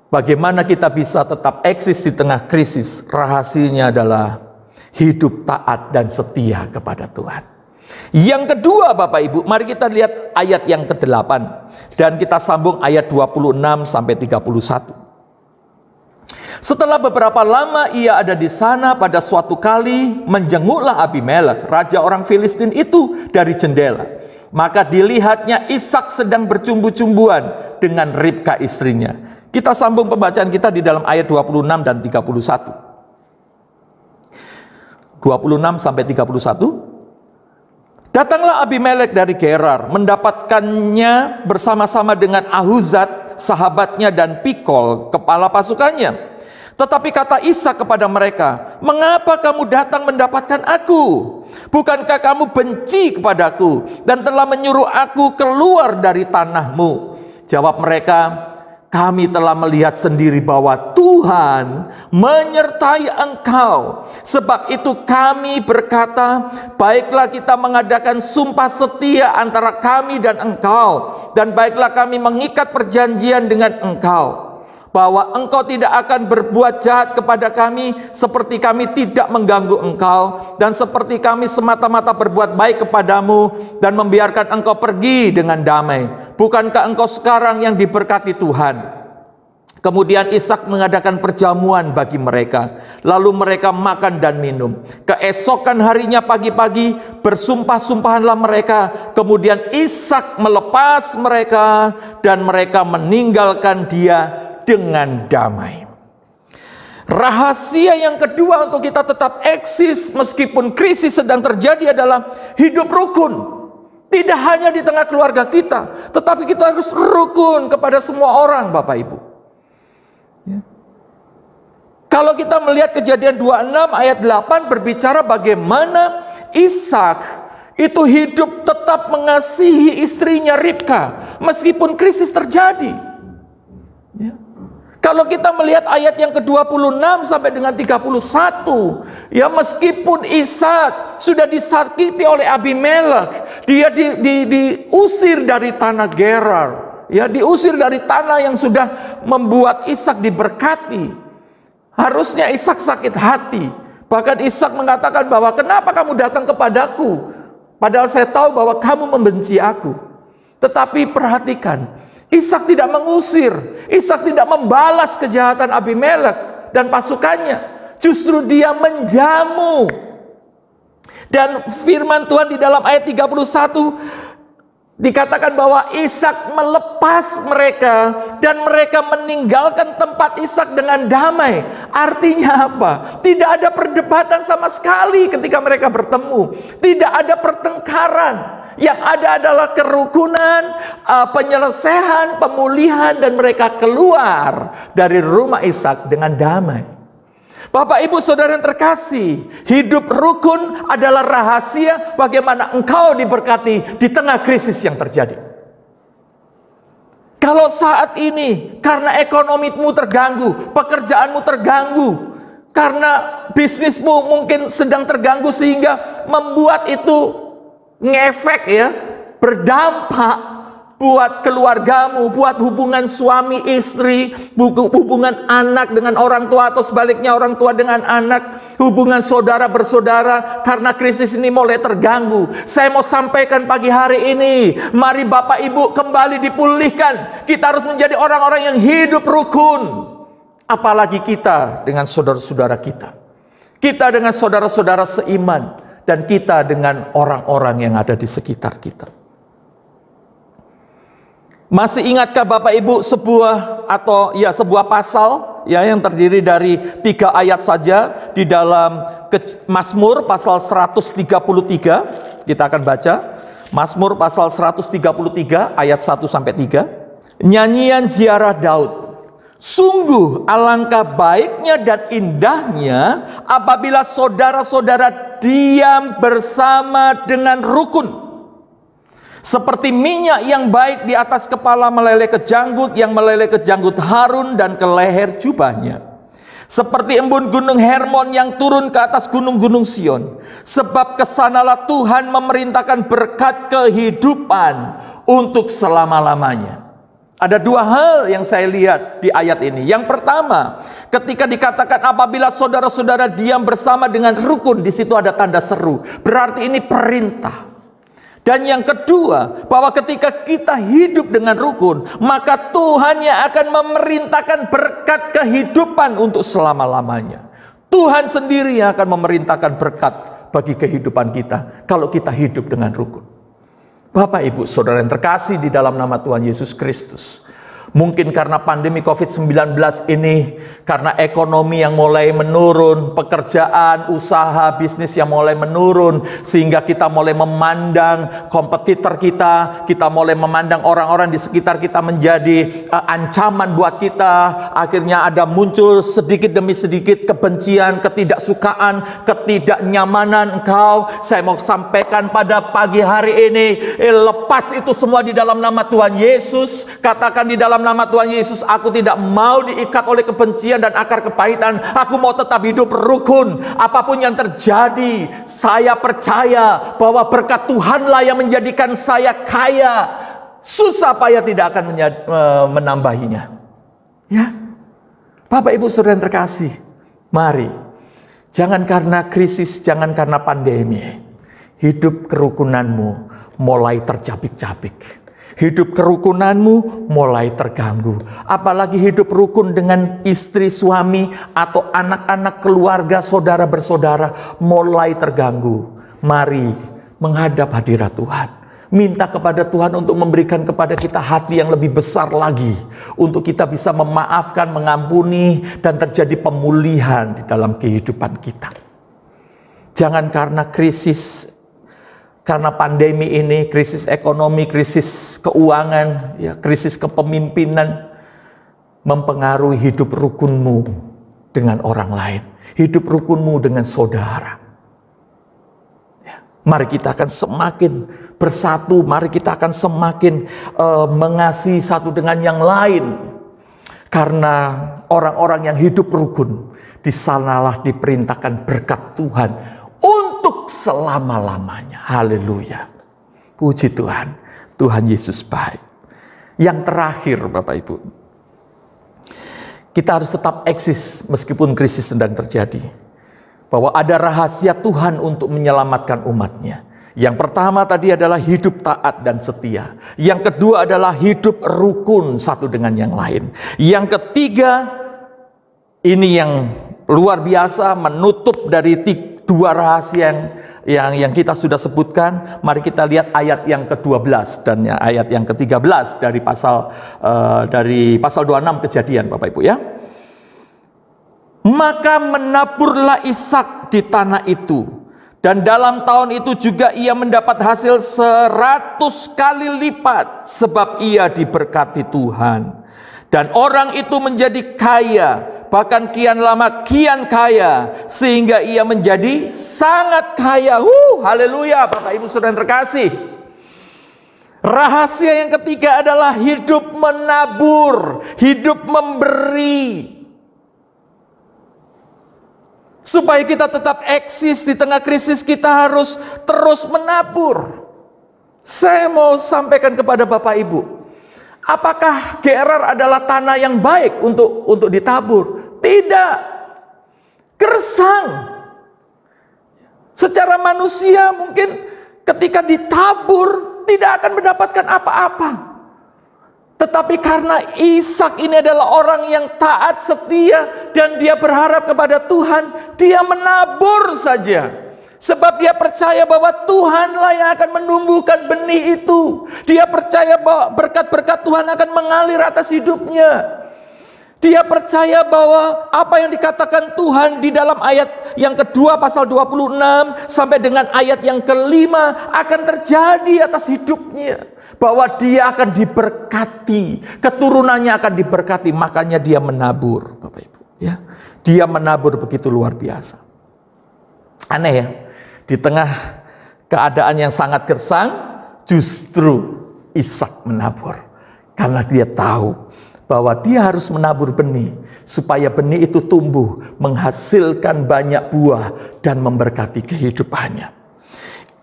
Bagaimana kita bisa tetap eksis di tengah krisis? Rahasianya adalah hidup taat dan setia kepada Tuhan. Yang kedua Bapak Ibu, mari kita lihat ayat yang ke-8 dan kita sambung ayat 26 sampai 31. Setelah beberapa lama ia ada di sana, pada suatu kali menjenguklah Abimelek, raja orang Filistin itu, dari jendela. Maka dilihatnya Ishak sedang bercumbu-cumbuan dengan Ribka istrinya. Kita sambung pembacaan kita di dalam ayat 26 dan 31. 26 sampai 31. Datanglah Abimelek dari Gerar, mendapatkannya bersama-sama dengan Ahuzat, sahabatnya, dan Pikol, kepala pasukannya. Tetapi kata Ishak kepada mereka, "Mengapa kamu datang mendapatkan aku? Bukankah kamu benci kepadaku dan telah menyuruh aku keluar dari tanahmu?" Jawab mereka, "Kami telah melihat sendiri bahwa Tuhan menyertai engkau. Sebab itu kami berkata, baiklah kita mengadakan sumpah setia antara kami dan engkau. Dan baiklah kami mengikat perjanjian dengan engkau, bahwa engkau tidak akan berbuat jahat kepada kami, seperti kami tidak mengganggu engkau, dan seperti kami semata-mata berbuat baik kepadamu, dan membiarkan engkau pergi dengan damai. Bukankah engkau sekarang yang diberkati Tuhan?" Kemudian Ishak mengadakan perjamuan bagi mereka, lalu mereka makan dan minum. Keesokan harinya pagi-pagi bersumpah-sumpahanlah mereka. Kemudian Ishak melepas mereka dan mereka meninggalkan dia dengan damai. Rahasia yang kedua untuk kita tetap eksis meskipun krisis sedang terjadi adalah hidup rukun. Tidak hanya di tengah keluarga kita, tetapi kita harus rukun kepada semua orang, Bapak Ibu. Ya. Kalau kita melihat Kejadian 26 ayat 8 berbicara bagaimana Ishak itu hidup tetap mengasihi istrinya Ribka meskipun krisis terjadi. Ya. Kalau kita melihat ayat yang ke-26 sampai dengan 31, ya, meskipun Ishak sudah disakiti oleh Abimelek, dia diusir dari tanah Gerar, ya, diusir dari tanah yang sudah membuat Ishak diberkati. Harusnya Ishak sakit hati. Bahkan Ishak mengatakan bahwa, "Kenapa kamu datang kepadaku? Padahal saya tahu bahwa kamu membenci aku." Tetapi perhatikan, Ishak tidak mengusir, Ishak tidak membalas kejahatan Abimelek dan pasukannya. Justru dia menjamu. Dan firman Tuhan di dalam ayat 31 dikatakan bahwa Ishak melepas mereka dan mereka meninggalkan tempat Ishak dengan damai. Artinya apa? Tidak ada perdebatan sama sekali ketika mereka bertemu. Tidak ada pertengkaran. Yang ada adalah kerukunan, penyelesaian, pemulihan, dan mereka keluar dari rumah Ishak dengan damai. Bapak Ibu Saudara yang terkasih, hidup rukun adalah rahasia bagaimana engkau diberkati di tengah krisis yang terjadi. Kalau saat ini karena ekonomimu terganggu, pekerjaanmu terganggu, karena bisnismu mungkin sedang terganggu sehingga membuat itu ngefek, ya, berdampak buat keluargamu, buat hubungan suami istri, hubungan anak dengan orang tua atau sebaliknya orang tua dengan anak, hubungan saudara bersaudara. Karena krisis ini mulai terganggu, saya mau sampaikan pagi hari ini, mari Bapak Ibu kembali dipulihkan. Kita harus menjadi orang-orang yang hidup rukun. Apalagi kita dengan saudara-saudara kita, kita dengan saudara-saudara seiman, dan kita dengan orang-orang yang ada di sekitar kita. Masih ingatkah Bapak Ibu sebuah pasal, ya, yang terdiri dari 3 ayat saja di dalam Mazmur pasal 133. Kita akan baca Mazmur pasal 133 ayat 1 sampai 3. Nyanyian ziarah Daud. Sungguh alangkah baiknya dan indahnya apabila saudara-saudara diam bersama dengan rukun. Seperti minyak yang baik di atas kepala meleleh ke janggut, yang meleleh ke janggut Harun dan ke leher jubahnya. Seperti embun gunung Hermon yang turun ke atas gunung-gunung Sion. Sebab kesanalah Tuhan memerintahkan berkat kehidupan untuk selama-lamanya. Ada dua hal yang saya lihat di ayat ini. Yang pertama, ketika dikatakan apabila saudara-saudara diam bersama dengan rukun, di situ ada tanda seru. Berarti ini perintah. Dan yang kedua, bahwa ketika kita hidup dengan rukun, maka Tuhan yang akan memerintahkan berkat kehidupan untuk selama-lamanya. Tuhan sendiri yang akan memerintahkan berkat bagi kehidupan kita kalau kita hidup dengan rukun. Bapak, Ibu, Saudara yang terkasih di dalam nama Tuhan Yesus Kristus. Mungkin karena pandemi COVID-19 ini, karena ekonomi yang mulai menurun, pekerjaan, usaha, bisnis yang mulai menurun, sehingga kita mulai memandang kompetitor kita mulai memandang orang-orang di sekitar kita menjadi ancaman buat kita. Akhirnya ada muncul sedikit demi sedikit kebencian, ketidaksukaan, ketidaknyamanan engkau. Saya mau sampaikan pada pagi hari ini, lepas itu semua di dalam nama Tuhan Yesus. Katakan di dalam nama Tuhan Yesus, aku tidak mau diikat oleh kebencian dan akar kepahitan. Aku mau tetap hidup rukun. Apapun yang terjadi, saya percaya bahwa berkat Tuhanlah yang menjadikan saya kaya. Susah payah tidak akan menambahinya. Ya, Bapak Ibu Saudara yang terkasih, mari, jangan karena krisis, jangan karena pandemi, hidup kerukunanmu mulai tercapik-capik. Hidup kerukunanmu mulai terganggu. Apalagi hidup rukun dengan istri, suami, atau anak-anak, keluarga, saudara bersaudara mulai terganggu. Mari menghadap hadirat Tuhan. Minta kepada Tuhan untuk memberikan kepada kita hati yang lebih besar lagi. Untuk kita bisa memaafkan, mengampuni, dan terjadi pemulihan di dalam kehidupan kita. Jangan karena krisis, karena pandemi ini, krisis ekonomi, krisis keuangan, ya, krisis kepemimpinan, mempengaruhi hidup rukunmu dengan orang lain, hidup rukunmu dengan saudara. Ya, mari kita akan semakin bersatu, mari kita akan semakin mengasihi satu dengan yang lain. Karena orang-orang yang hidup rukun, di sanalah diperintahkan berkat Tuhan untuk selama-lamanya. Haleluya. Puji Tuhan. Tuhan Yesus baik. Yang terakhir, Bapak Ibu, kita harus tetap eksis meskipun krisis sedang terjadi. Bahwa ada rahasia Tuhan untuk menyelamatkan umatnya. Yang pertama tadi adalah hidup taat dan setia. Yang kedua adalah hidup rukun satu dengan yang lain. Yang ketiga, ini yang luar biasa, menutup dari dua rahasia yang kita sudah sebutkan. Mari kita lihat ayat yang ke-12 dan ayat yang ke-13 dari pasal 26 Kejadian, Bapak Ibu ya. Maka menaburlah Ishak di tanah itu, dan dalam tahun itu juga ia mendapat hasil 100 kali lipat, sebab ia diberkati Tuhan. Dan orang itu menjadi kaya, bahkan kian lama kian kaya, sehingga ia menjadi sangat kaya. Haleluya, Bapak Ibu Saudara yang terkasih. Rahasia yang ketiga adalah hidup menabur, hidup memberi. Supaya kita tetap eksis di tengah krisis, kita harus terus menabur. Saya mau sampaikan kepada Bapak Ibu, apakah Gerar adalah tanah yang baik untuk ditabur? Tidak. Gersang. Secara manusia mungkin ketika ditabur tidak akan mendapatkan apa-apa. Tetapi karena Ishak ini adalah orang yang taat, setia, dan dia berharap kepada Tuhan, dia menabur saja. Sebab dia percaya bahwa Tuhanlah yang akan menumbuhkan benih itu. Dia percaya bahwa berkat-berkat Tuhan akan mengalir atas hidupnya. Dia percaya bahwa apa yang dikatakan Tuhan di dalam ayat yang kedua pasal 26 sampai dengan ayat yang kelima akan terjadi atas hidupnya. Bahwa dia akan diberkati, keturunannya akan diberkati, makanya dia menabur, Bapak Ibu. Ya, dia menabur begitu luar biasa. Aneh ya, di tengah keadaan yang sangat gersang, justru Ishak menabur. Karena dia tahu bahwa dia harus menabur benih, supaya benih itu tumbuh, menghasilkan banyak buah, dan memberkati kehidupannya.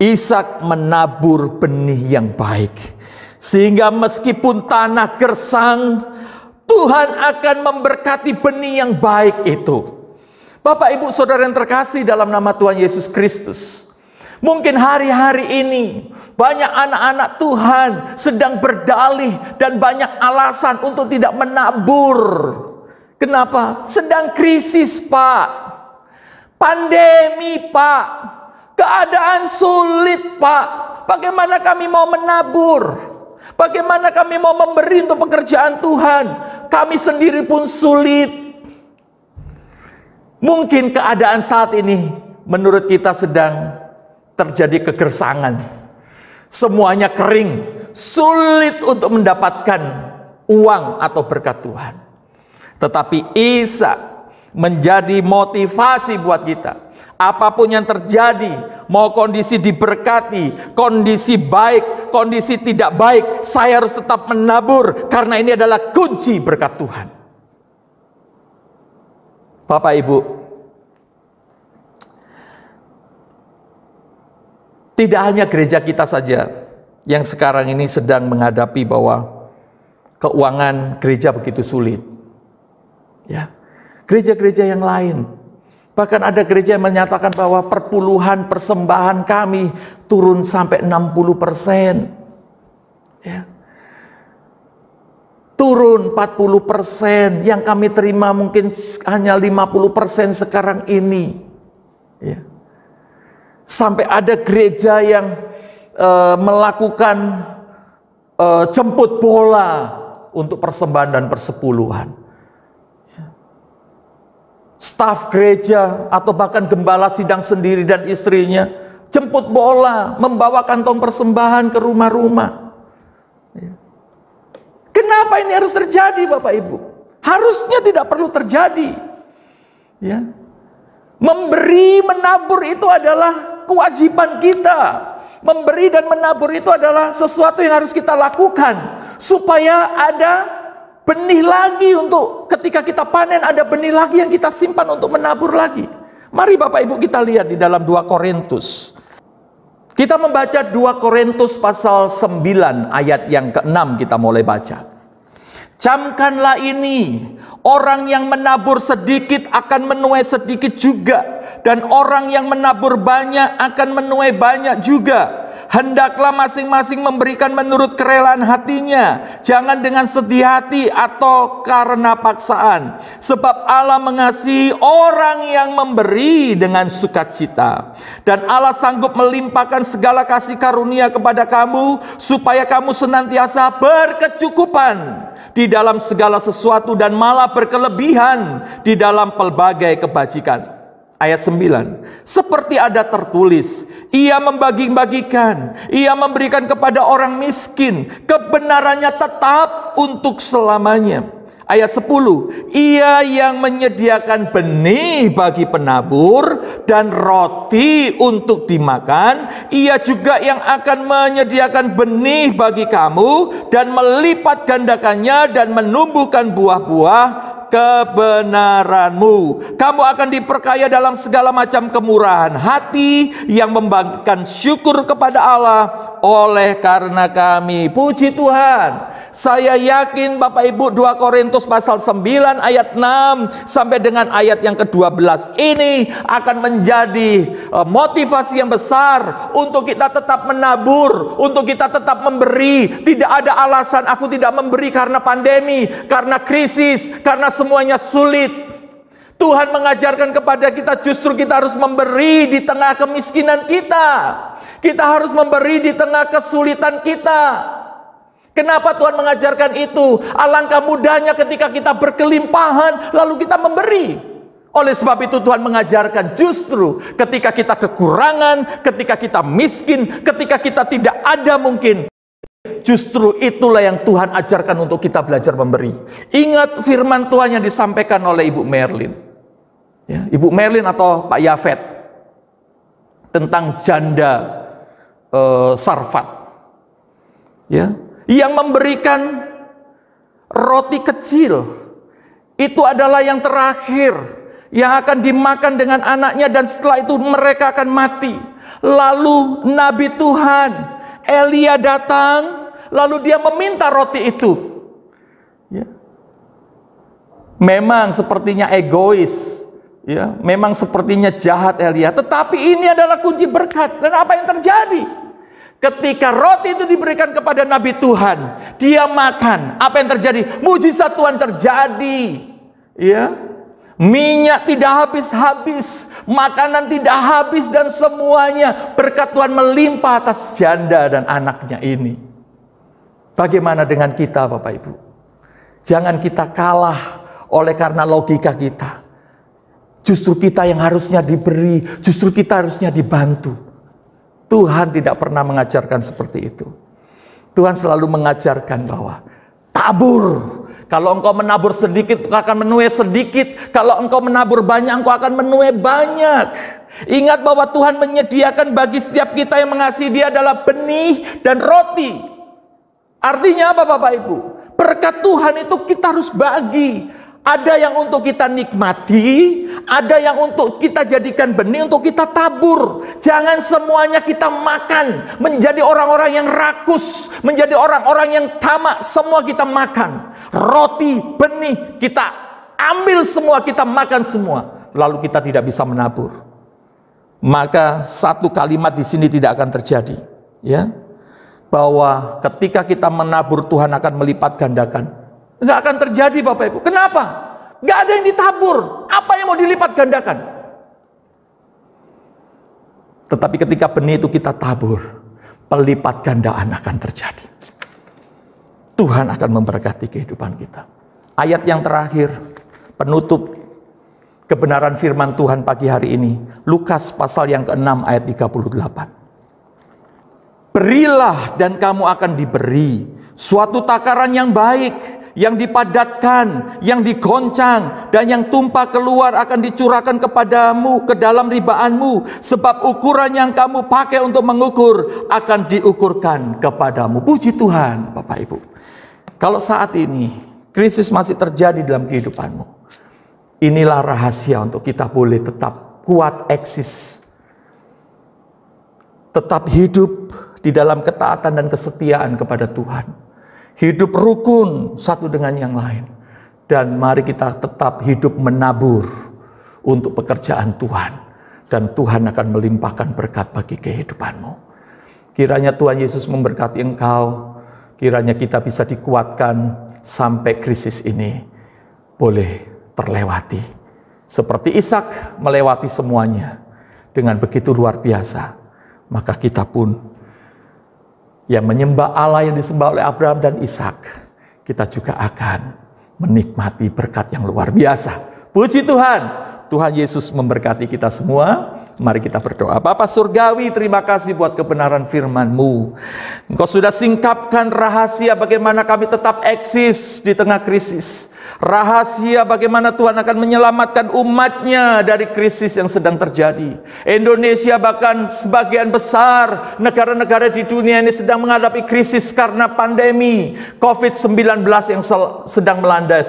Ishak menabur benih yang baik, Sehingga meskipun tanah gersang, Tuhan akan memberkati benih yang baik itu. Bapak, Ibu, Saudara yang terkasih dalam nama Tuhan Yesus Kristus, mungkin hari-hari ini banyak anak-anak Tuhan sedang berdalih dan banyak alasan untuk tidak menabur. Kenapa? Sedang krisis, Pak. Pandemi, Pak. Keadaan sulit, Pak. Bagaimana kami mau menabur? Bagaimana kami mau memberi untuk pekerjaan Tuhan? Kami sendiri pun sulit. Mungkin keadaan saat ini menurut kita sedang terjadi kegersangan. Semuanya kering, sulit untuk mendapatkan uang atau berkat Tuhan. Tetapi Isa menjadi motivasi buat kita. Apapun yang terjadi, mau kondisi diberkati, kondisi baik, kondisi tidak baik, saya harus tetap menabur, karena ini adalah kunci berkat Tuhan. Bapak, Ibu, tidak hanya gereja kita saja yang sekarang ini sedang menghadapi bahwa keuangan gereja begitu sulit. Ya, gereja-gereja yang lain, bahkan ada gereja yang menyatakan bahwa perpuluhan persembahan kami turun sampai 60%. Ya. Turun 40%, yang kami terima mungkin hanya 50% sekarang ini. Ya. Sampai ada gereja yang melakukan jemput bola untuk persembahan dan persepuluhan. Staf gereja atau bahkan gembala sidang sendiri dan istrinya jemput bola, membawa kantong persembahan ke rumah-rumah. Kenapa ini harus terjadi, Bapak Ibu? Harusnya tidak perlu terjadi. Ya. Memberi, menabur itu adalah kewajiban kita. Memberi dan menabur itu adalah sesuatu yang harus kita lakukan supaya ada benih lagi, untuk ketika kita panen ada benih lagi yang kita simpan untuk menabur lagi. Mari Bapak Ibu kita lihat di dalam 2 Korintus. Kita membaca 2 Korintus pasal 9 ayat yang ke-6, kita mulai baca. Camkanlah ini, orang yang menabur sedikit akan menuai sedikit juga, dan orang yang menabur banyak akan menuai banyak juga. Hendaklah masing-masing memberikan menurut kerelaan hatinya, jangan dengan sedih hati atau karena paksaan. Sebab Allah mengasihi orang yang memberi dengan sukacita. Dan Allah sanggup melimpahkan segala kasih karunia kepada kamu, supaya kamu senantiasa berkecukupan di dalam segala sesuatu dan malah berkelebihan di dalam pelbagai kebajikan. Ayat 9, seperti ada tertulis, ia membagi-bagikan, ia memberikan kepada orang miskin, kebenarannya tetap untuk selamanya. Ayat 10, ia yang menyediakan benih bagi penabur dan roti untuk dimakan, ia juga yang akan menyediakan benih bagi kamu dan melipat gandakannya dan menumbuhkan buah-buah kebenaranmu. Kamu akan diperkaya dalam segala macam kemurahan hati yang membagikan syukur kepada Allah oleh karena kami. Puji Tuhan. Saya yakin Bapak Ibu 2 Korintus pasal 9 ayat 6 sampai dengan ayat yang ke-12 ini akan menjadi motivasi yang besar untuk kita tetap menabur, untuk kita tetap memberi. Tidak ada alasan aku tidak memberi karena pandemi, karena krisis, karena semuanya sulit. Tuhan mengajarkan kepada kita justru kita harus memberi di tengah kemiskinan kita. Kita harus memberi di tengah kesulitan kita. Kenapa Tuhan mengajarkan itu? Alangkah mudahnya ketika kita berkelimpahan lalu kita memberi. Oleh sebab itu Tuhan mengajarkan justru ketika kita kekurangan, ketika kita miskin, ketika kita tidak ada mungkin, justru itulah yang Tuhan ajarkan untuk kita belajar memberi. Ingat firman Tuhan yang disampaikan oleh Ibu Merlin, ya, Ibu Merlin atau Pak Yafet, tentang janda Sarfat, ya, yang memberikan roti kecil. Itu adalah yang terakhir yang akan dimakan dengan anaknya, dan setelah itu mereka akan mati. Lalu Nabi Tuhan Elia datang, lalu dia meminta roti itu. Ya. Memang sepertinya egois, ya, memang sepertinya jahat Elia, tetapi ini adalah kunci berkat. Dan apa yang terjadi? Ketika roti itu diberikan kepada Nabi Tuhan, dia makan. Apa yang terjadi? Mujizat Tuhan terjadi. Ya, minyak tidak habis-habis, makanan tidak habis, dan semuanya berkat Tuhan melimpah atas janda dan anaknya ini. Bagaimana dengan kita, Bapak Ibu? Jangan kita kalah oleh karena logika kita. Justru kita yang harusnya diberi, justru kita harusnya dibantu. Tuhan tidak pernah mengajarkan seperti itu. Tuhan selalu mengajarkan bahwa tabur. Kalau engkau menabur sedikit, engkau akan menuai sedikit. Kalau engkau menabur banyak, engkau akan menuai banyak. Ingat bahwa Tuhan menyediakan bagi setiap kita yang mengasihi Dia adalah benih dan roti. Artinya apa, Bapak Ibu? Berkat Tuhan itu kita harus bagi. Ada yang untuk kita nikmati, ada yang untuk kita jadikan benih, untuk kita tabur. Jangan semuanya kita makan, menjadi orang-orang yang rakus, menjadi orang-orang yang tamak. Semua kita makan. Roti, benih, kita ambil semua, kita makan semua. Lalu kita tidak bisa menabur. Maka satu kalimat di sini tidak akan terjadi, ya. Bahwa ketika kita menabur, Tuhan akan melipat gandakan. Nggak akan terjadi, Bapak Ibu. Kenapa? Nggak ada yang ditabur. Apa yang mau dilipat gandakan? Tetapi ketika benih itu kita tabur, pelipat gandaan akan terjadi. Tuhan akan memberkati kehidupan kita. Ayat yang terakhir, penutup kebenaran firman Tuhan pagi hari ini. Lukas pasal yang ke-6 ayat 38. Berilah dan kamu akan diberi suatu takaran yang baik, yang dipadatkan, yang digoncang, dan yang tumpah keluar akan dicurahkan kepadamu ke dalam ribaanmu. Sebab ukuran yang kamu pakai untuk mengukur akan diukurkan kepadamu. Puji Tuhan, Bapak Ibu. Kalau saat ini krisis masih terjadi dalam kehidupanmu, inilah rahasia untuk kita boleh tetap kuat eksis, tetap hidup di dalam ketaatan dan kesetiaan kepada Tuhan. Hidup rukun satu dengan yang lain. Dan mari kita tetap hidup menabur untuk pekerjaan Tuhan. Dan Tuhan akan melimpahkan berkat bagi kehidupanmu. Kiranya Tuhan Yesus memberkati engkau. Kiranya kita bisa dikuatkan sampai krisis ini boleh terlewati. Seperti Ishak melewati semuanya dengan begitu luar biasa. Maka kita pun yang menyembah Allah yang disembah oleh Abraham dan Ishak, kita juga akan menikmati berkat yang luar biasa. Puji Tuhan, Tuhan Yesus memberkati kita semua. Mari kita berdoa. Bapa Surgawi, terima kasih buat kebenaran firman-Mu. Engkau sudah singkapkan rahasia bagaimana kami tetap eksis di tengah krisis. Rahasia bagaimana Tuhan akan menyelamatkan umat-Nya dari krisis yang sedang terjadi. Indonesia bahkan sebagian besar negara-negara di dunia ini sedang menghadapi krisis karena pandemi COVID-19 yang sedang melanda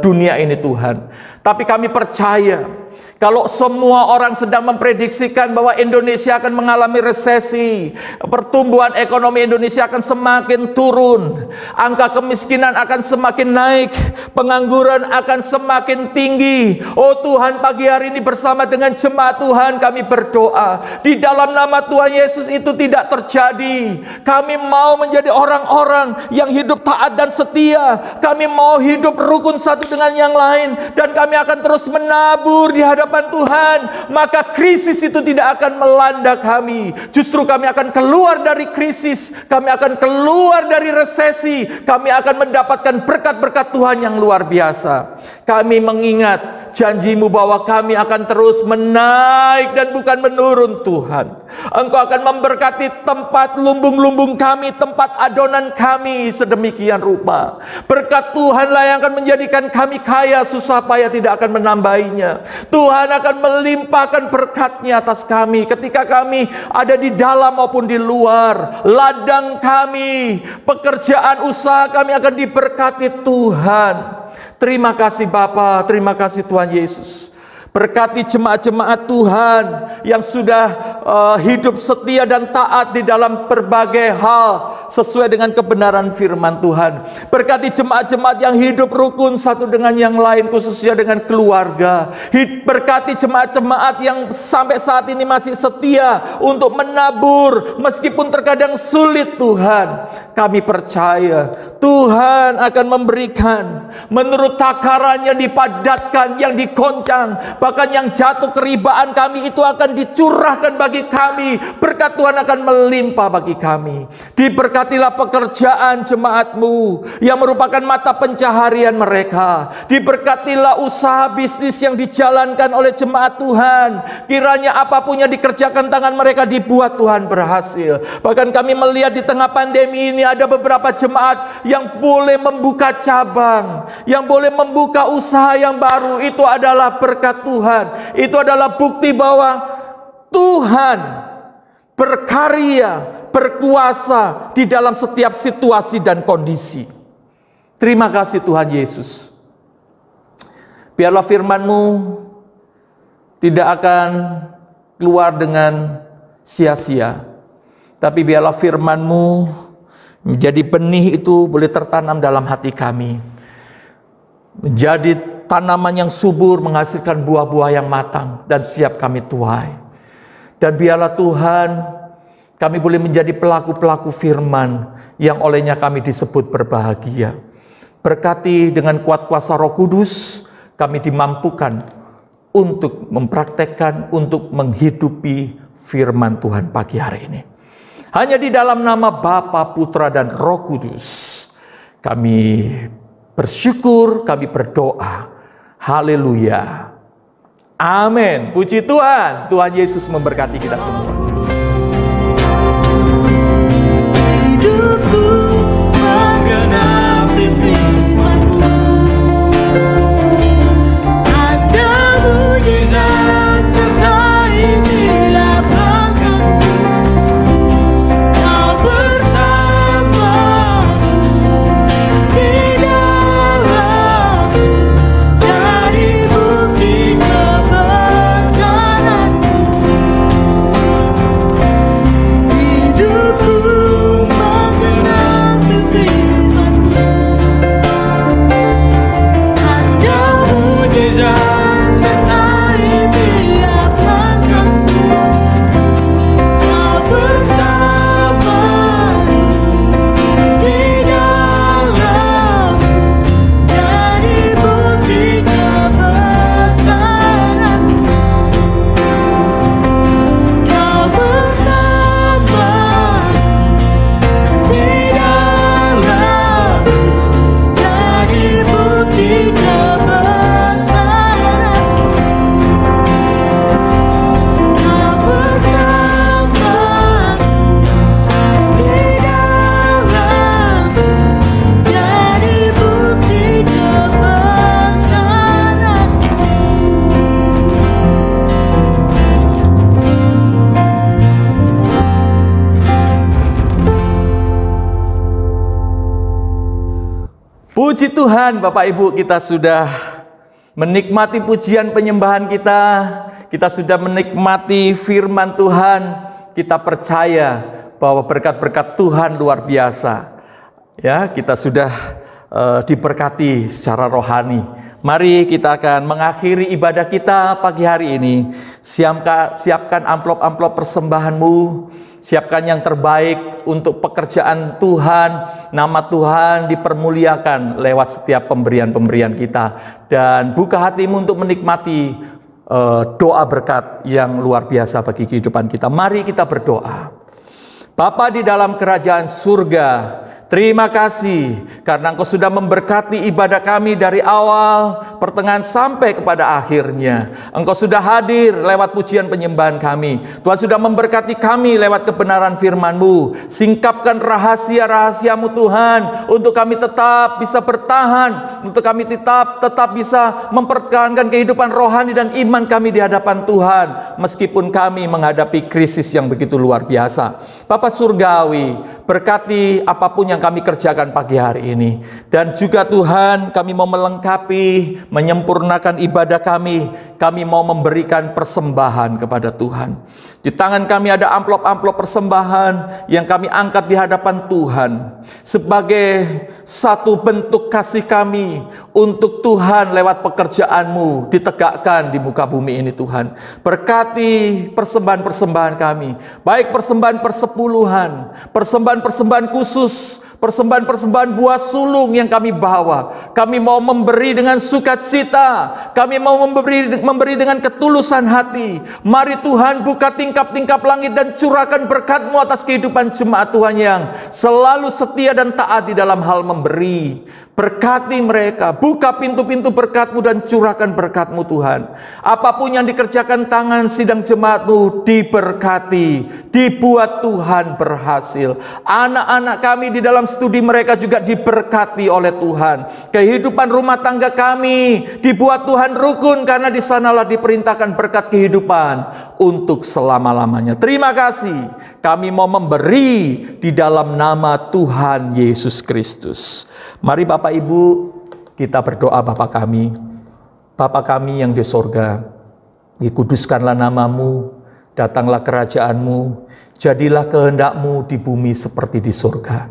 dunia ini, Tuhan. Tapi kami percaya kalau semua orang sedang memprediksikan bahwa Indonesia akan mengalami resesi, pertumbuhan ekonomi Indonesia akan semakin turun, angka kemiskinan akan semakin naik, pengangguran akan semakin tinggi. Oh Tuhan, pagi hari ini bersama dengan jemaat Tuhan kami berdoa, di dalam nama Tuhan Yesus itu tidak terjadi. Kami mau menjadi orang-orang yang hidup taat dan setia. Kami mau hidup rukun satu dengan yang lain, dan kami akan terus menabur di hadapan Tuhan. Maka krisis itu tidak akan melanda kami. Justru kami akan keluar dari krisis. Kami akan keluar dari resesi. Kami akan mendapatkan berkat-berkat Tuhan yang luar biasa. Kami mengingat janji-Mu bahwa kami akan terus menaik dan bukan menurun, Tuhan. Engkau akan memberkati tempat lumbung-lumbung kami, tempat adonan kami sedemikian rupa. Berkat Tuhanlah yang akan menjadikan kami kaya, susah payah tidak akan menambahinya. Tuhan akan melimpahkan berkat-Nya atas kami ketika kami ada di dalam maupun di luar. Ladang kami, pekerjaan usaha kami akan diberkati Tuhan. Terima kasih Bapa, terima kasih Tuhan Yesus. Berkati jemaat-jemaat Tuhan yang sudah hidup setia dan taat di dalam berbagai hal sesuai dengan kebenaran firman Tuhan. Berkati jemaat-jemaat yang hidup rukun satu dengan yang lain, khususnya dengan keluarga. Berkati jemaat-jemaat yang sampai saat ini masih setia untuk menabur meskipun terkadang sulit. Tuhan, kami percaya Tuhan akan memberikan menurut takarannya, dipadatkan, yang dikoncang, bahkan yang jatuh keribaan kami itu akan dicurahkan bagi kami. Berkat Tuhan akan melimpah bagi kami. Diberkatilah pekerjaan jemaat-Mu yang merupakan mata pencaharian mereka. Diberkatilah usaha bisnis yang dijalankan oleh jemaat Tuhan. Kiranya apapun yang dikerjakan tangan mereka dibuat Tuhan berhasil. Bahkan kami melihat di tengah pandemi ini ada beberapa jemaat yang boleh membuka cabang, yang boleh membuka usaha yang baru. Itu adalah berkat Tuhan. Itu adalah bukti bahwa Tuhan berkarya, berkuasa di dalam setiap situasi dan kondisi. Terima kasih Tuhan Yesus. Biarlah firman-Mu tidak akan keluar dengan sia-sia, tapi biarlah firman-Mu menjadi benih itu boleh tertanam dalam hati kami, menjadi tanaman yang subur, menghasilkan buah-buah yang matang dan siap kami tuai. Dan biarlah Tuhan, kami boleh menjadi pelaku-pelaku firman yang olehnya kami disebut berbahagia. Berkati dengan kuat kuasa Roh Kudus, kami dimampukan untuk mempraktekkan, untuk menghidupi firman Tuhan pagi hari ini. Hanya di dalam nama Bapa, Putra, dan Roh Kudus kami bersyukur, kami berdoa. Haleluya. Amin. Puji Tuhan. Tuhan Yesus memberkati kita semua. Hidupku menggenapi firman-Mu. Ada mujizat sertai di lapangkanku. Kau bersamaku di dalamku, jadi bukti kebesaran-Mu. Hidupku menggenapi firman-Mu. Ada mujizat sertai di lapangkanku. Kau bersamaku di dalamku, jadi bukti kebesaran-Mu. Kau bersamaku di dalamku, jadi bukti kebesaran-Mu. Kau bersamaku di dalamku, jadi bukti kebesaran-Mu. Puji Tuhan, Bapak Ibu, kita sudah menikmati pujian penyembahan kita. Kita sudah menikmati firman Tuhan. Kita percaya bahwa berkat-berkat Tuhan luar biasa. Ya, kita sudah diberkati secara rohani. Mari kita akan mengakhiri ibadah kita pagi hari ini. Siapkan amplop-amplop persembahanmu. Siapkan yang terbaik untuk pekerjaan Tuhan. Nama Tuhan dipermuliakan lewat setiap pemberian-pemberian kita. Dan buka hatimu untuk menikmati doa berkat yang luar biasa bagi kehidupan kita. Mari kita berdoa. Bapa di dalam kerajaan surga, terima kasih karena Engkau sudah memberkati ibadah kami dari awal, pertengahan sampai kepada akhirnya. Engkau sudah hadir lewat pujian penyembahan kami. Tuhan sudah memberkati kami lewat kebenaran firman-Mu. Singkapkan rahasia-rahasiamu Tuhan, untuk kami tetap bisa bertahan, untuk kami tetap bisa mempertahankan kehidupan rohani dan iman kami di hadapan Tuhan, meskipun kami menghadapi krisis yang begitu luar biasa. Bapa Surgawi, berkati apapun yang yang kami kerjakan pagi hari ini. Dan juga Tuhan, kami mau melengkapi, menyempurnakan ibadah kami. Kami mau memberikan persembahan kepada Tuhan. Di tangan kami ada amplop-amplop persembahan yang kami angkat di hadapan Tuhan sebagai satu bentuk kasih kami untuk Tuhan lewat pekerjaan-Mu ditegakkan di muka bumi ini Tuhan. Berkati persembahan-persembahan kami, baik persembahan persepuluhan, persembahan-persembahan khusus, persembahan-persembahan buah sulung yang kami bawa. Kami mau memberi dengan sukacita, kami mau memberi dengan ketulusan hati. Mari Tuhan buka tingkap-tingkap langit dan curahkan berkat-Mu atas kehidupan jemaat Tuhan yang selalu setia dan taat di dalam hal memberi. Berkati mereka, buka pintu-pintu berkat-Mu dan curahkan berkat-Mu Tuhan. Apapun yang dikerjakan tangan sidang jemaat-Mu diberkati, dibuat Tuhan berhasil. Anak-anak kami di dalam studi mereka juga diberkati oleh Tuhan. Kehidupan rumah tangga kami dibuat Tuhan rukun karena di sanalah diperintahkan berkat kehidupan untuk selama-lamanya. Terima kasih. Kami mau memberi di dalam nama Tuhan Yesus Kristus. Mari Bapak Ibu, kita berdoa. Bapa kami yang di sorga, dikuduskanlah nama-Mu, datanglah kerajaan-Mu, jadilah kehendak-Mu di bumi seperti di sorga.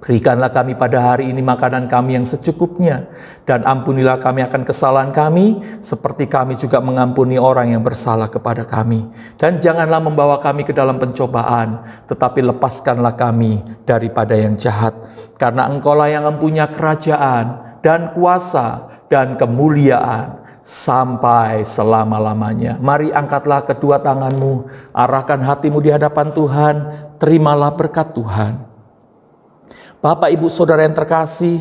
Berikanlah kami pada hari ini makanan kami yang secukupnya, dan ampunilah kami akan kesalahan kami, seperti kami juga mengampuni orang yang bersalah kepada kami. Dan janganlah membawa kami ke dalam pencobaan, tetapi lepaskanlah kami daripada yang jahat. Karena Engkaulah yang mempunyai kerajaan, dan kuasa, dan kemuliaan, sampai selama-lamanya. Mari angkatlah kedua tangan-Mu, arahkan hatimu di hadapan Tuhan, terimalah berkat Tuhan. Bapak, Ibu, Saudara yang terkasih,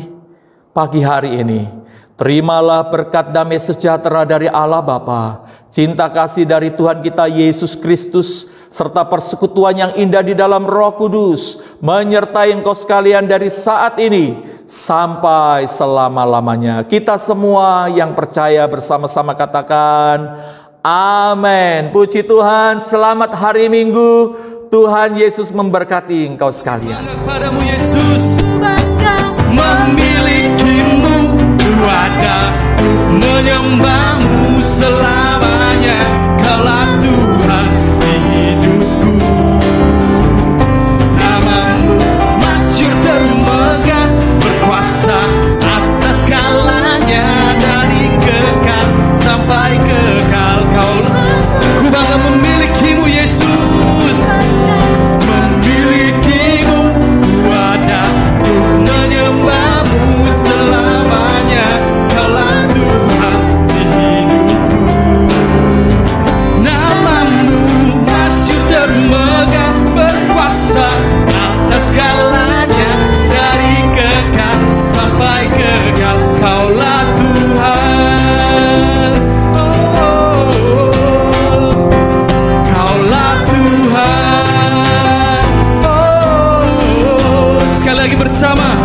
pagi hari ini, terimalah berkat damai sejahtera dari Allah Bapa, cinta kasih dari Tuhan kita Yesus Kristus, serta persekutuan yang indah di dalam Roh Kudus, menyertai engkau sekalian dari saat ini sampai selama-lamanya. Kita semua yang percaya bersama-sama katakan, amin. Puji Tuhan, selamat hari Minggu. Tuhan Yesus memberkati engkau sekalian. Padamu Yesus, memilikimu, ku ada menyembahmu selamanya. Kaulah Tuhan di hidupku, nama-Mu masyhur termegah, berkuasa atas segalanya, dari kekal sampai kekal. Kaulah, ku bangga memilikimu Yesus. Bersama